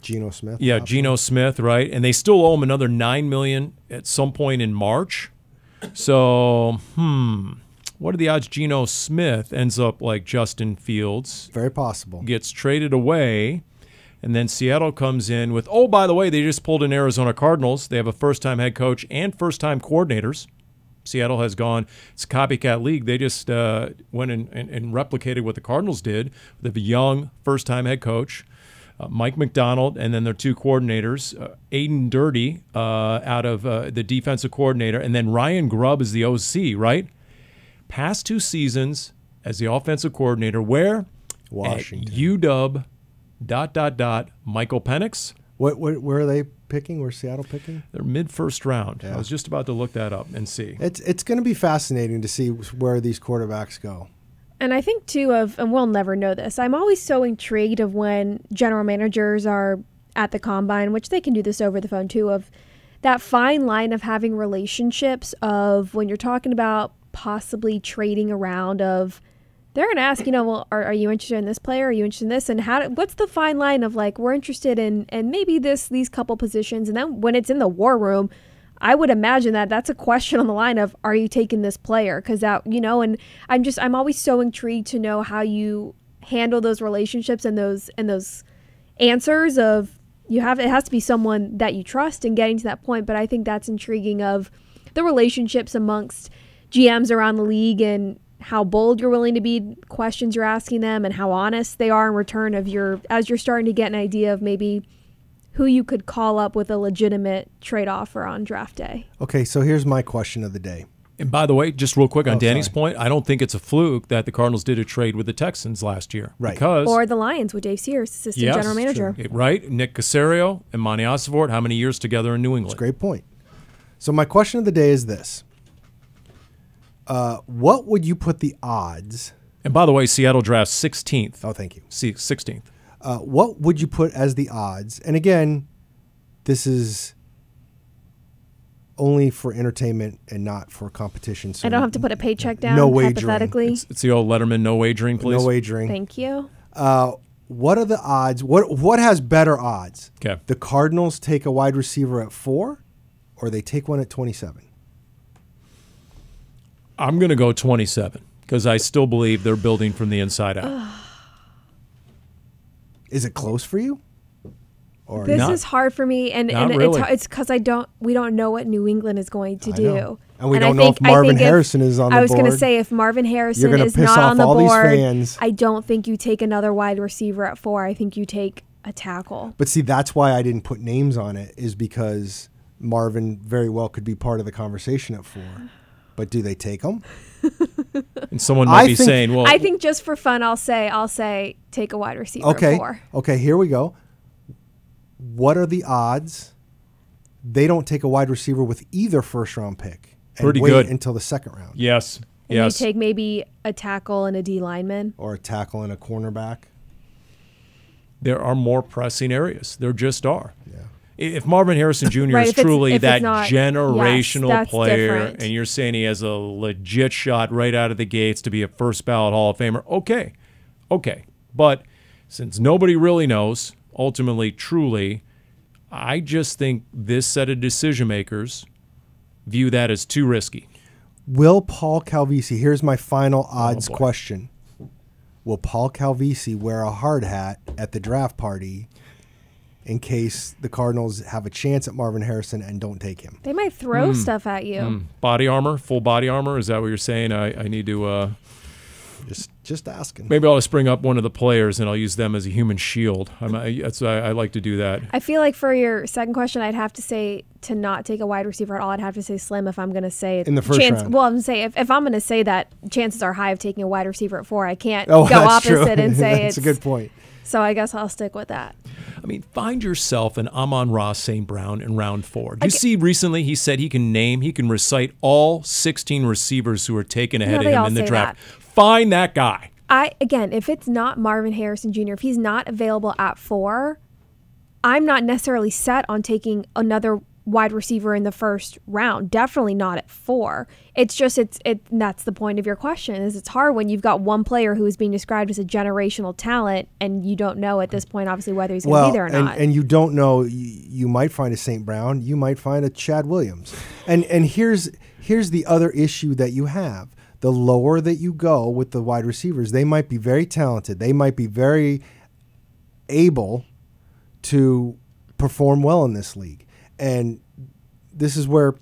Geno Smith. Yeah, Geno Smith, right? And they still owe him another $9 million at some point in March. So, what are the odds Geno Smith ends up like Justin Fields? Very possible. Gets traded away, and then Seattle comes in with, oh, by the way, they just pulled in Arizona Cardinals. They have a first-time head coach and first-time coordinators. Seattle has gone, it's a copycat league. They just went and replicated what the Cardinals did. They have a young first-time head coach, Mike McDonald, and then their 2 coordinators, Aiden Dirty out of the defensive coordinator, and then Ryan Grubb is the OC, right? Past 2 seasons as the offensive coordinator, where Washington. At UW ... Michael Penix. Where are they picking? Where's Seattle picking? They're mid-first round. Yeah. I was just about to look that up and see. It's going to be fascinating to see where these quarterbacks go. And I think, too, and we'll never know this, I'm always so intrigued of when general managers are at the combine, which they can do this over the phone, too, of that fine line of having relationships of when you're talking about possibly trading around of they're going to ask, well, are you interested in this player? Are you interested in this? And what's the fine line of like, we're interested in and maybe these couple positions. And then when it's in the war room, I would imagine that's a question on the line of, are you taking this player? Because that, and I'm always so intrigued to know how you handle those relationships and those answers of it has to be someone that you trust and getting to that point. But I think that's intriguing of the relationships amongst GMs around the league and how bold you're willing to be, questions you're asking them, and how honest they are in return of as you're starting to get an idea of maybe who you could call up with a legitimate trade offer on draft day. Okay, so here's my question of the day. And by the way, just real quick on Danny's point, I don't think it's a fluke that the Cardinals did a trade with the Texans last year. Right. Or the Lions with Dave Sears, assistant general manager. True. Right. Nick Caserio and Monti Ossenfort, how many years together in New England? That's a great point. So my question of the day is this. What would you put the odds? And by the way, Seattle drafts 16th. Oh, thank you. 16th. What would you put as the odds? And again, this is only for entertainment and not for competition. So I don't have to put a paycheck down, no wagering. hypothetically. It's the old Letterman, no wagering, please. No wagering. Thank you. What are the odds? What has better odds? Okay. The Cardinals take a wide receiver at 4 or they take one at 27? I'm going to go 27 because I still believe they're building from the inside out. Is it close for you? Or this not? is hard for me, and really. it's because we don't know what New England is going to do, and we don't know if Marvin Harrison is on the board. I was going to say if Marvin Harrison is piss not off on the all board, these fans. I don't think you take another wide receiver at 4. I think you take a tackle. But see, that's why I didn't put names on it, is because Marvin very well could be part of the conversation at 4. But do they take him? And someone might be saying, well, I think just for fun, I'll say take a wide receiver at 4. Okay, here we go. What are the odds they don't take a wide receiver with either first-round pick and pretty wait good until the second round? Yes. And you take maybe a tackle and a D lineman? Or a tackle and a cornerback? There are more pressing areas. There just are. Yeah. If Marvin Harrison Jr. is truly that generational player, and you're saying he has a legit shot right out of the gates to be a first ballot Hall of Famer, okay. But since nobody really knows, ultimately, truly, I just think this set of decision makers view that as too risky. Will Paul Calvisi, here's my final odds question. Will Paul Calvisi wear a hard hat at the draft party in case the Cardinals have a chance at Marvin Harrison and don't take him? They might throw stuff at you. Body armor, full body armor? Is that what you're saying? I need to... Just asking. Maybe I'll just bring up one of the players and I'll use them as a human shield. I like to do that. I feel like for your second question, I'd have to say to not take a wide receiver at all. I'd have to say Slim if I'm going to say it. In the first round. Well, I'm going to say if I'm going to say that chances are high of taking a wide receiver at 4, I can't go opposite and say that's a good point. So I guess I'll stick with that. I mean, find yourself an Amon-Ra St. Brown in round 4. Did you see recently he said he can recite all 16 receivers who are taken ahead of him in the draft. Find that guy. Again, if it's not Marvin Harrison Jr., if he's not available at 4, I'm not necessarily set on taking another wide receiver in the first round. Definitely not at 4. It's just that's the point of your question. Is it's hard when you've got one player who is being described as a generational talent and you don't know at this point obviously whether he's going to be there or not. And you don't know. You might find a St. Brown. You might find a Chad Williams. And here's the other issue that you have. The lower that you go with the wide receivers, they might be very talented. They might be very able to perform well in this league. And this is where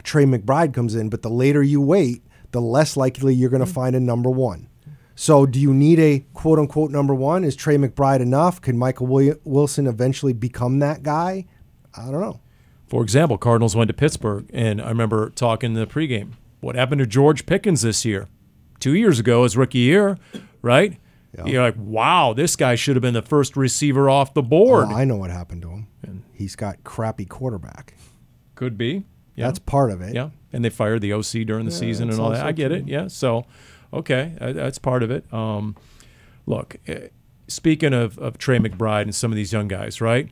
Trey McBride comes in. But the later you wait, the less likely you're going to find a number 1. So do you need a quote-unquote number 1? Is Trey McBride enough? Could Michael Wilson eventually become that guy? I don't know. For example, Cardinals went to Pittsburgh, and I remember talking in the pregame. What happened to George Pickens this year? 2 years ago, his rookie year, right? Yeah. You're like, wow, this guy should have been the first receiver off the board. Oh, I know what happened to him. He's got crappy quarterback. Could be. Yeah. That's part of it. Yeah, and they fired the OC during the season and all that. I get it. Yeah, so, okay, that's part of it. Look, speaking of Trey McBride and some of these young guys, right?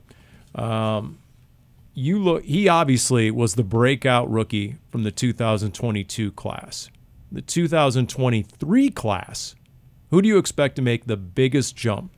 He obviously was the breakout rookie from the 2022 class. The 2023 class, who do you expect to make the biggest jump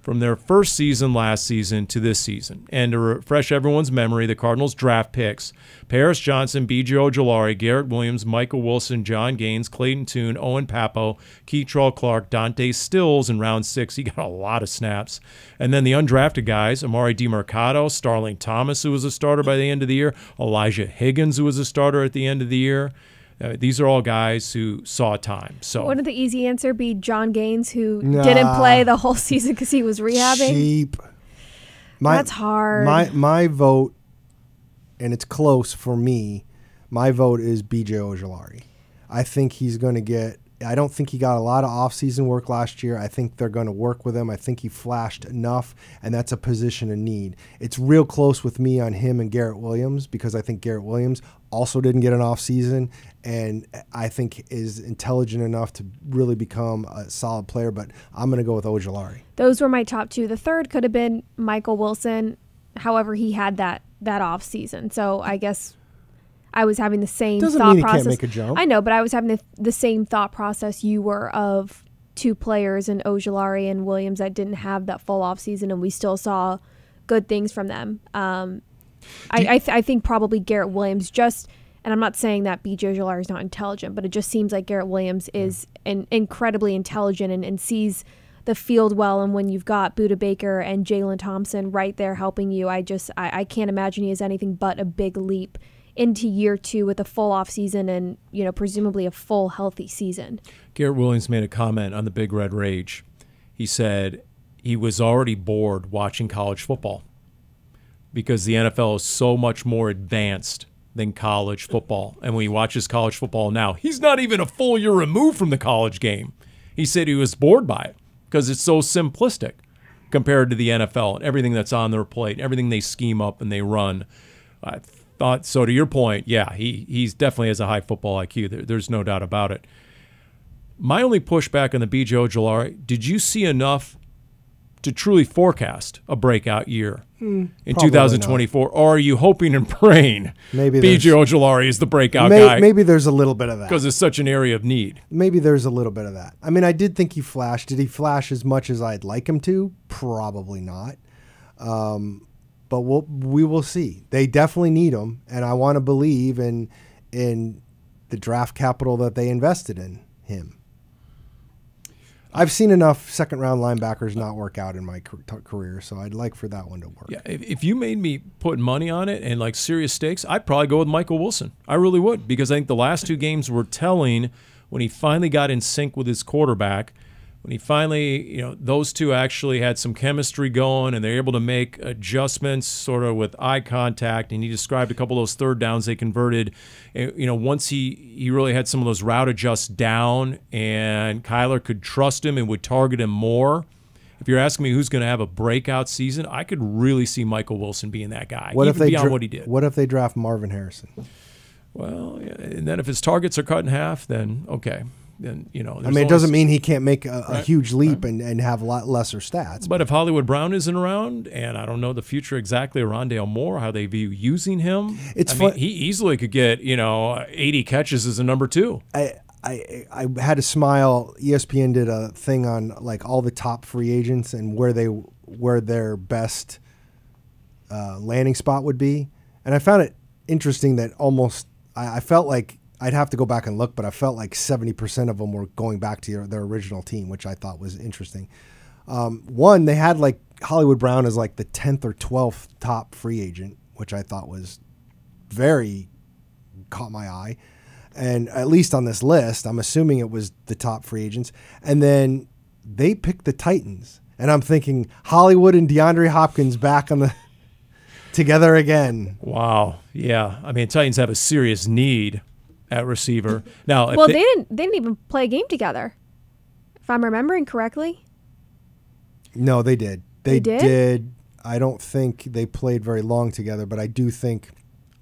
from their first season last season to this season? And to refresh everyone's memory, the Cardinals draft picks: Paris Johnson, B.J. Ojulari, Garrett Williams, Michael Wilson, John Gaines, Clayton Tune, Owen Papo, Keitrell Clark, Dante Stills in round 6. He got a lot of snaps. And then the undrafted guys: Amari DiMercado, Starling Thomas, who was a starter by the end of the year, Elijah Higgins, who was a starter at the end of the year. These are all guys who saw time. So wouldn't the easy answer be John Gaines, who didn't play the whole season because he was rehabbing? Cheap. That's hard. My vote, and it's close for me, my vote is B.J. Ojulari. I think he's going to get – I don't think he got a lot of offseason work last year. I think they're going to work with him. I think he flashed enough, and that's a position of need. It's real close with me on him and Garrett Williams, because I think Garrett Williams also didn't get an offseason, and I think is intelligent enough to really become a solid player, but I'm going to go with Ojulari. Those were my top two. The third could have been Michael Wilson. However, he had that offseason. So I guess I was having the same Doesn't thought mean he process. can't make a jump. I know, but I was having the same thought process you were of two players in Ojulari and Williams that didn't have that full offseason, and we still saw good things from them. I think probably Garrett Williams and I'm not saying that B.J. Ojulari is not intelligent, but it just seems like Garrett Williams is incredibly intelligent and sees the field well. And when you've got Budda Baker and Jalen Thompson right there helping you, I can't imagine he has anything but a big leap into year 2 with a full off season and, presumably a full healthy season. Garrett Williams made a comment on the Big Red Rage. He said he was already bored watching college football because the NFL is so much more advanced than college football. And when he watches college football now, he's not even a full year removed from the college game. He said he was bored by it because it's so simplistic compared to the NFL and everything that's on their plate, everything they scheme up and they run. I thought, so to your point, yeah, he's definitely has a high football IQ. There's no doubt about it. My only pushback on the B.J. Ojulari, did you see enough to truly forecast a breakout year in 2024? Or are you hoping and praying B.J. Ojulari is the breakout guy? Maybe there's a little bit of that. Because it's such an area of need. Maybe there's a little bit of that. I mean, I did think he flashed. Did he flash as much as I'd like him to? Probably not. But we will see. They definitely need him, and I want to believe in the draft capital that they invested in him. I've seen enough second-round linebackers not work out in my career, so I'd like for that one to work. Yeah, if you made me put money on it and like serious stakes, I'd probably go with Michael Wilson. I really would, because I think the last 2 games were telling when he finally got in sync with his quarterback, when he finally, those two actually had some chemistry going and they're able to make adjustments sort of with eye contact. And he described a couple of those third downs they converted. Once he really had some of those route adjusts down and Kyler could trust him and would target him more. If you're asking me who's going to have a breakout season, I could really see Michael Wilson being that guy, beyond what he did. What if they draft Marvin Harrison? Well, and then if his targets are cut in half, then okay. Then it doesn't mean he can't make a huge leap and have a lot lesser stats. But if Hollywood Brown isn't around, and I don't know the future exactly of Rondale Moore, how they view using him, he easily could get 80 catches as a number 2. I had to smile. ESPN did a thing on like all the top free agents and where their best landing spot would be, and I found it interesting that I felt like. I'd have to go back and look, but I felt like 70% of them were going back to their original team, which I thought was interesting. One, they had like Hollywood Brown as like the 10th or 12th top free agent, which I thought was caught my eye. And at least on this list, I'm assuming it was the top free agents. And then they picked the Titans. And I'm thinking Hollywood and DeAndre Hopkins back on the together again. Wow. Yeah. I mean, Titans have a serious need at receiver. Now, well, they didn't even play a game together, if I'm remembering correctly. No, they did. They did. I don't think they played very long together, but I do think.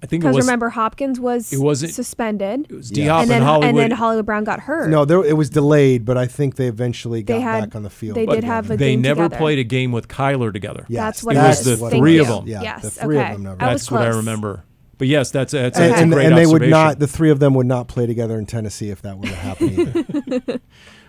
I think because remember Hopkins was suspended. It was D-Hop and Hollywood. And then Hollywood Brown got hurt. No, it was delayed, but I think they eventually got back on the field. They did have a They game never together. played a game with Kyler together. Yes, that's what it was. The three of them. Yeah, yes, the three of them never. That's what I remember. But yes, that's a great and they observation. would not. The three of them would not play together in Tennessee if that were to happen either.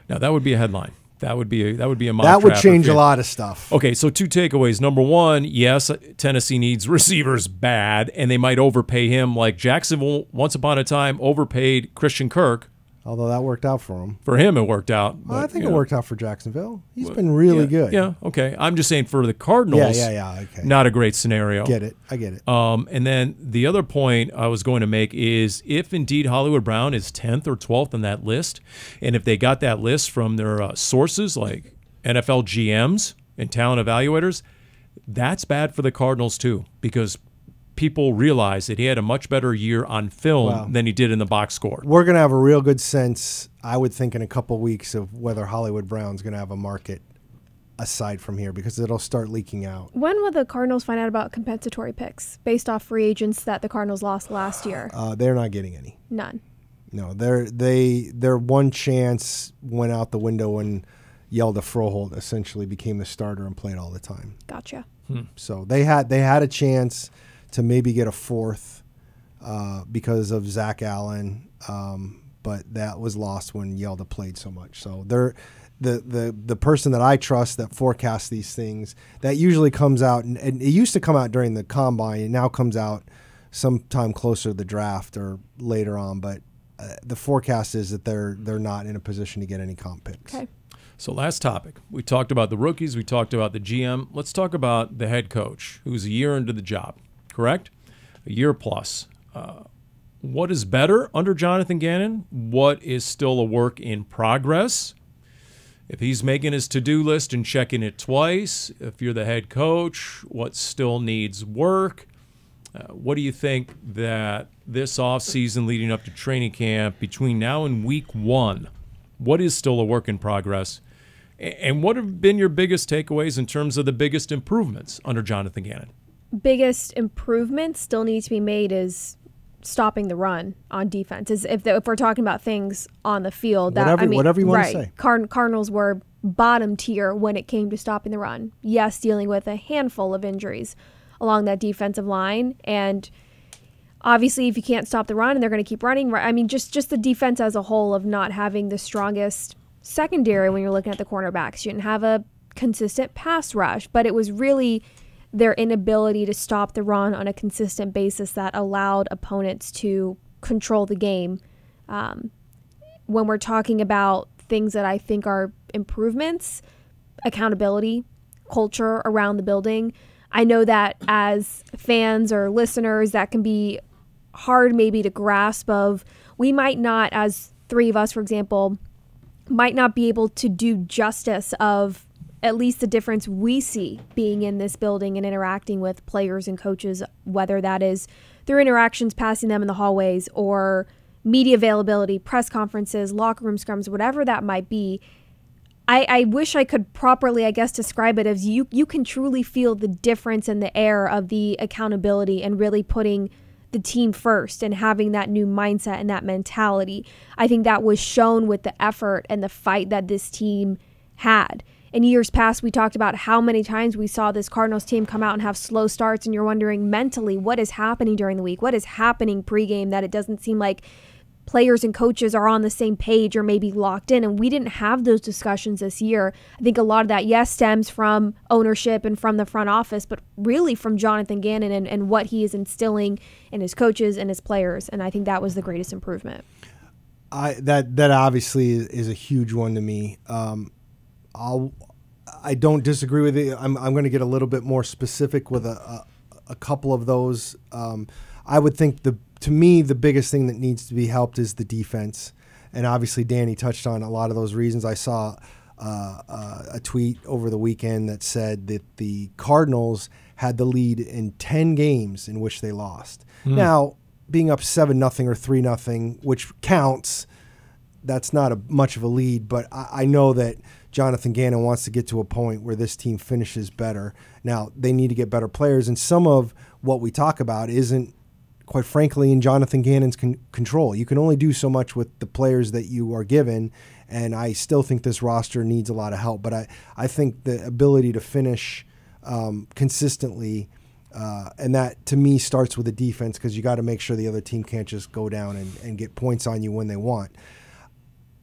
Now that would be a headline. That would be a mock that would draft change a event. lot of stuff. Okay, so 2 takeaways. Number 1, yes, Tennessee needs receivers bad, and they might overpay him like Jacksonville once upon a time overpaid Christian Kirk. Although that worked out for him. For him, it worked out. Well, I think it worked out for Jacksonville. He's been really good. Yeah, okay. I'm just saying for the Cardinals, okay. Not a great scenario. I get it. And then the other point I was going to make is if indeed Hollywood Brown is 10th or 12th on that list, and if they got that list from their sources like NFL GMs and talent evaluators, that's bad for the Cardinals too, because people realize that he had a much better year on film than he did in the box score. We're going to have a real good sense, I would think, in a couple weeks of whether Hollywood Brown's going to have a market aside from here, because it'll start leaking out. When will the Cardinals find out about compensatory picks based off free agents that the Cardinals lost last year? They're not getting any. None. No, their one chance went out the window when Yelda Froholt essentially became the starter and played all the time. Gotcha. So they had a chance to maybe get a fourth because of Zach Allen, but that was lost when Yelda played so much. So the person that I trust that forecasts these things, that usually comes out, and it used to come out during the combine, it now comes out sometime closer to the draft or later on, but the forecast is that they're not in a position to get any comp picks. Okay. So last topic. We talked about the rookies. We talked about the GM. Let's talk about the head coach, who's a year into the job. Correct? A year plus. What is better under Jonathan Gannon? What is still a work in progress? If he's making his to-do list and checking it twice, if you're the head coach, what still needs work? What do you think that this offseason leading up to training camp, between now and week 1, what is still a work in progress? And what have been your biggest takeaways in terms of the biggest improvements under Jonathan Gannon? Biggest improvement still needs to be made is stopping the run on defense. If we're talking about things on the field, whatever you want to say. Cardinals were bottom tier when it came to stopping the run. Yes, dealing with a handful of injuries along that defensive line, and obviously if you can't stop the run and they're going to keep running, I mean, just the defense as a whole of not having the strongest secondary when you're looking at the cornerbacks. You didn't have a consistent pass rush, but it was really their inability to stop the run on a consistent basis that allowed opponents to control the game. When we're talking about things that I think are improvements, accountability, culture around the building, I know that as fans or listeners, that can be hard maybe to grasp of, we might not, as three of us, for example, might not be able to do justice of at least the difference we see being in this building and interacting with players and coaches, whether that is through interactions passing them in the hallways or media availability, press conferences, locker room scrums, whatever that might be. I wish I could properly, I guess, describe it as you can truly feel the difference in the air of the accountability and really putting the team first and having that new mindset and that mentality. I think that was shown with the effort and the fight that this team had. In years past, we talked about how many times we saw this Cardinals team come out and have slow starts, and you're wondering mentally what is happening during the week, what is happening pregame, that it doesn't seem like players and coaches are on the same page or maybe locked in. And we didn't have those discussions this year. I think a lot of that, yes, stems from ownership and from the front office, but really from Jonathan Gannon and what he is instilling in his coaches and his players. And I think that was the greatest improvement. That obviously is a huge one to me. I don't disagree with it. I'm going to get a little bit more specific with a couple of those. I would think to me the biggest thing that needs to be helped is the defense, and obviously Dani touched on a lot of those reasons. I saw a tweet over the weekend that said that the Cardinals had the lead in 10 games in which they lost. Now, being up 7-0 or 3-0, which counts, that's not much of a lead, but I know that Jonathan Gannon wants to get to a point where this team finishes better. Now, they need to get better players, and some of what we talk about isn't, quite frankly, in Jonathan Gannon's control. You can only do so much with the players that you are given, and I still think this roster needs a lot of help. But I think the ability to finish consistently, and that, to me, starts with the defense, because you got to make sure the other team can't just go down and get points on you when they want.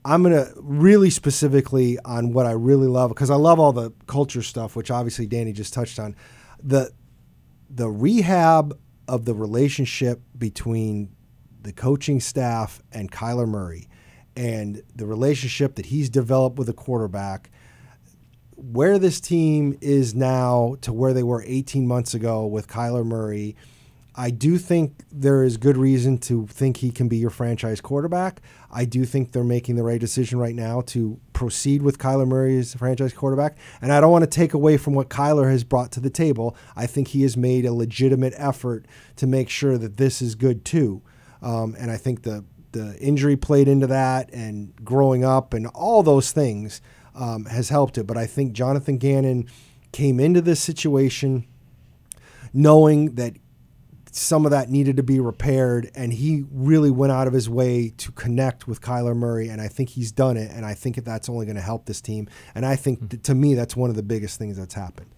I'm going to really specifically on what I really love, because I love all the culture stuff, which obviously Dani just touched on. The rehab of the relationship between the coaching staff and Kyler Murray, and the relationship that he's developed with the quarterback, where this team is now to where they were 18 months ago with Kyler Murray, I do think there is good reason to think he can be your franchise quarterback. I do think they're making the right decision right now to proceed with Kyler Murray as the franchise quarterback. And I don't want to take away from what Kyler has brought to the table. I think he has made a legitimate effort to make sure that this is good too. And I think the injury played into that, and growing up and all those things has helped it. But I think Jonathan Gannon came into this situation knowing that some of that needed to be repaired, and he really went out of his way to connect with Kyler Murray, and I think he's done it, and I think that's only going to help this team. And I think, to me, that's one of the biggest things that's happened.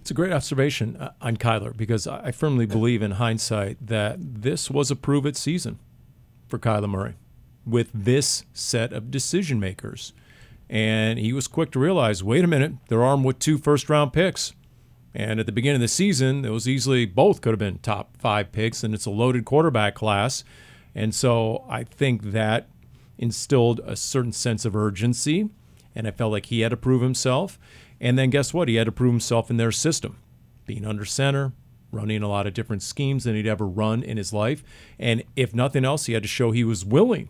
It's a great observation on Kyler, because I firmly believe in hindsight that this was a prove-it season for Kyler Murray with this set of decision makers. And he was quick to realize, wait a minute, they're armed with 2 first-round picks. And at the beginning of the season, it was easily both could have been top 5 picks, and it's a loaded quarterback class. And so I think that instilled a certain sense of urgency, and I felt like he had to prove himself. And then guess what? He had to prove himself in their system, being under center, running a lot of different schemes than he'd ever run in his life. And if nothing else, he had to show he was willing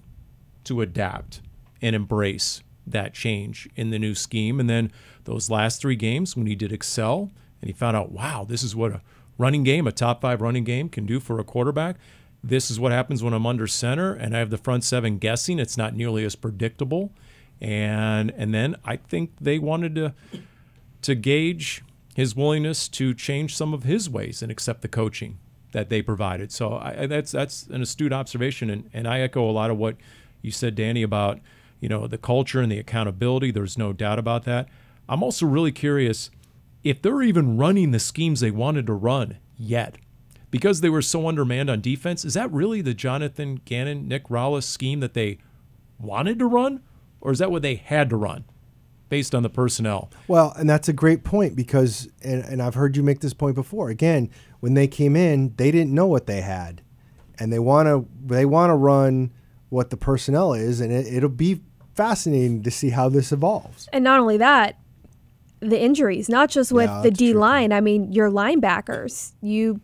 to adapt and embrace that change in the new scheme. And then those last 3 games when he did excel, and he found out, wow, this is what a running game, a top 5 running game can do for a quarterback. This is what happens when I'm under center and I have the front 7 guessing. It's not nearly as predictable. And then I think they wanted to gauge his willingness to change some of his ways and accept the coaching that they provided. So that's an astute observation, and I echo a lot of what you said, Dani, about the culture and the accountability. There's no doubt about that. I'm also really curious if they're even running the schemes they wanted to run yet, because they were so undermanned on defense. Is that really the Jonathan Gannon, Nick Rallis scheme that they wanted to run, or is that what they had to run based on the personnel? Well, and that's a great point, because, and I've heard you make this point before. Again, when they came in, they didn't know what they had, and they want to run what the personnel is, and it'll be fascinating to see how this evolves. And not only that, the injuries, not just with the D-line. I mean, your linebackers. You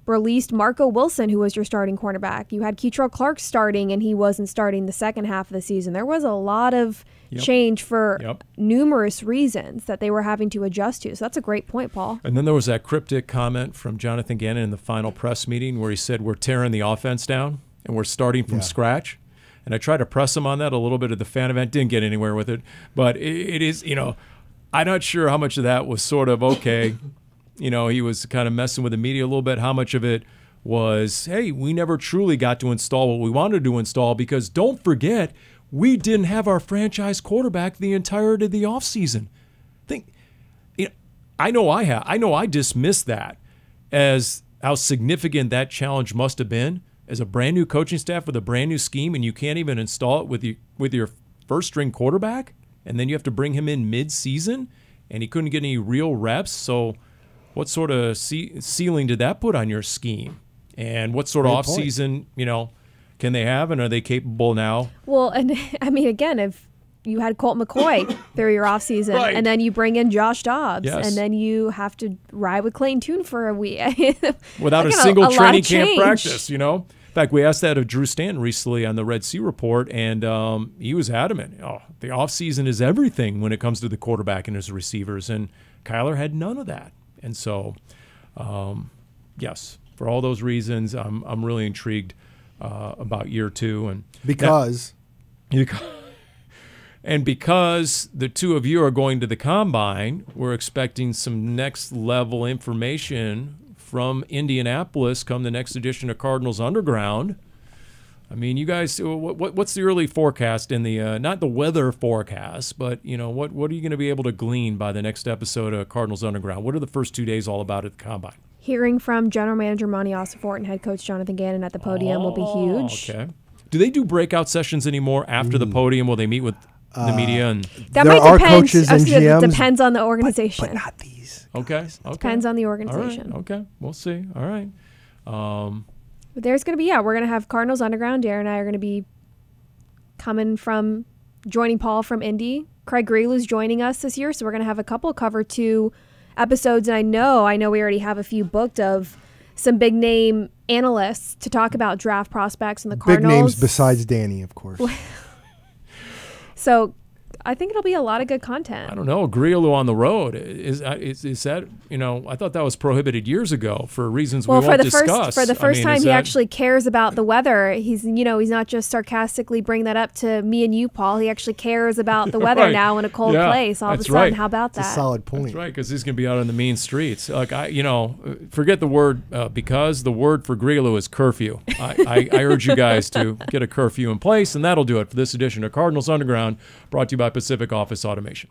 released Marco Wilson, who was your starting cornerback. You had Keitrell Clark starting, and he wasn't starting the second half of the season. There was a lot of change for numerous reasons that they were having to adjust to. So that's a great point, Paul. And then there was that cryptic comment from Jonathan Gannon in the final press meeting where he said, we're tearing the offense down and we're starting from scratch. And I tried to press him on that a little bit at the fan event. Didn't get anywhere with it. But it is, I'm not sure how much of that was sort of, okay, he was kind of messing with the media a little bit. How much of it was, hey, we never truly got to install what we wanted to install, because don't forget, we didn't have our franchise quarterback the entirety of the offseason. I know I dismissed that as how significant that challenge must have been as a brand new coaching staff with a brand new scheme, and you can't even install it with your first string quarterback. And then you have to bring him in mid-season, and he couldn't get any real reps. So what sort of ceiling did that put on your scheme? And what sort of offseason, can they have, and are they capable now? Well, and I mean, again, if you had Colt McCoy through your offseason, and then you bring in Josh Dobbs, and then you have to ride with Clayton Tune for a week. Without a single training camp practice, In fact, we asked that of Drew Stanton recently on the Red Sea Report, and he was adamant. The offseason is everything when it comes to the quarterback and his receivers, and Kyler had none of that. And so, yes, for all those reasons, I'm really intrigued about year 2. And because And because the two of you are going to the combine, we're expecting some next level information from Indianapolis come the next edition of Cardinals Underground. I mean, you guys, what's the early forecast in the, not the weather forecast, but, you know, what are you going to be able to glean by the next episode of Cardinals Underground? What are the first 2 days all about at the combine? Hearing from General Manager Monti Ossenfort and Head Coach Jonathan Gannon at the podium will be huge. Okay. Do they do breakout sessions anymore after the podium? Will they meet with the media? And that there might are depend. coaches and GMs. It depends on the organization. But not these. Okay. Depends on the organization. All right. Okay. We'll see. All right. But there's going to be, we're going to have Cardinals Underground. Darren and I are going to be joining Paul from Indy. Craig Greeley's joining us this year, so we're going to have a couple cover 2 episodes. And I know we already have a few booked of some big name analysts to talk about draft prospects and the Cardinals. Big names besides Dani, of course. So I think it'll be a lot of good content. I don't know. Grillo on the road is that, you know, I thought that was prohibited years ago for reasons we won't discuss. For the first time, he actually cares about the weather. He's not just sarcastically bringing that up to me and you, Paul. He actually cares about the weather now in a cold place. All of a sudden, right. How about that? It's a solid point. That's right, because he's going to be out on the mean streets. Like forget the word because the word for Grillo is curfew. I urge you guys to get a curfew in place, and that'll do it for this edition of Cardinals Underground, brought to you by Pacific Office Automation.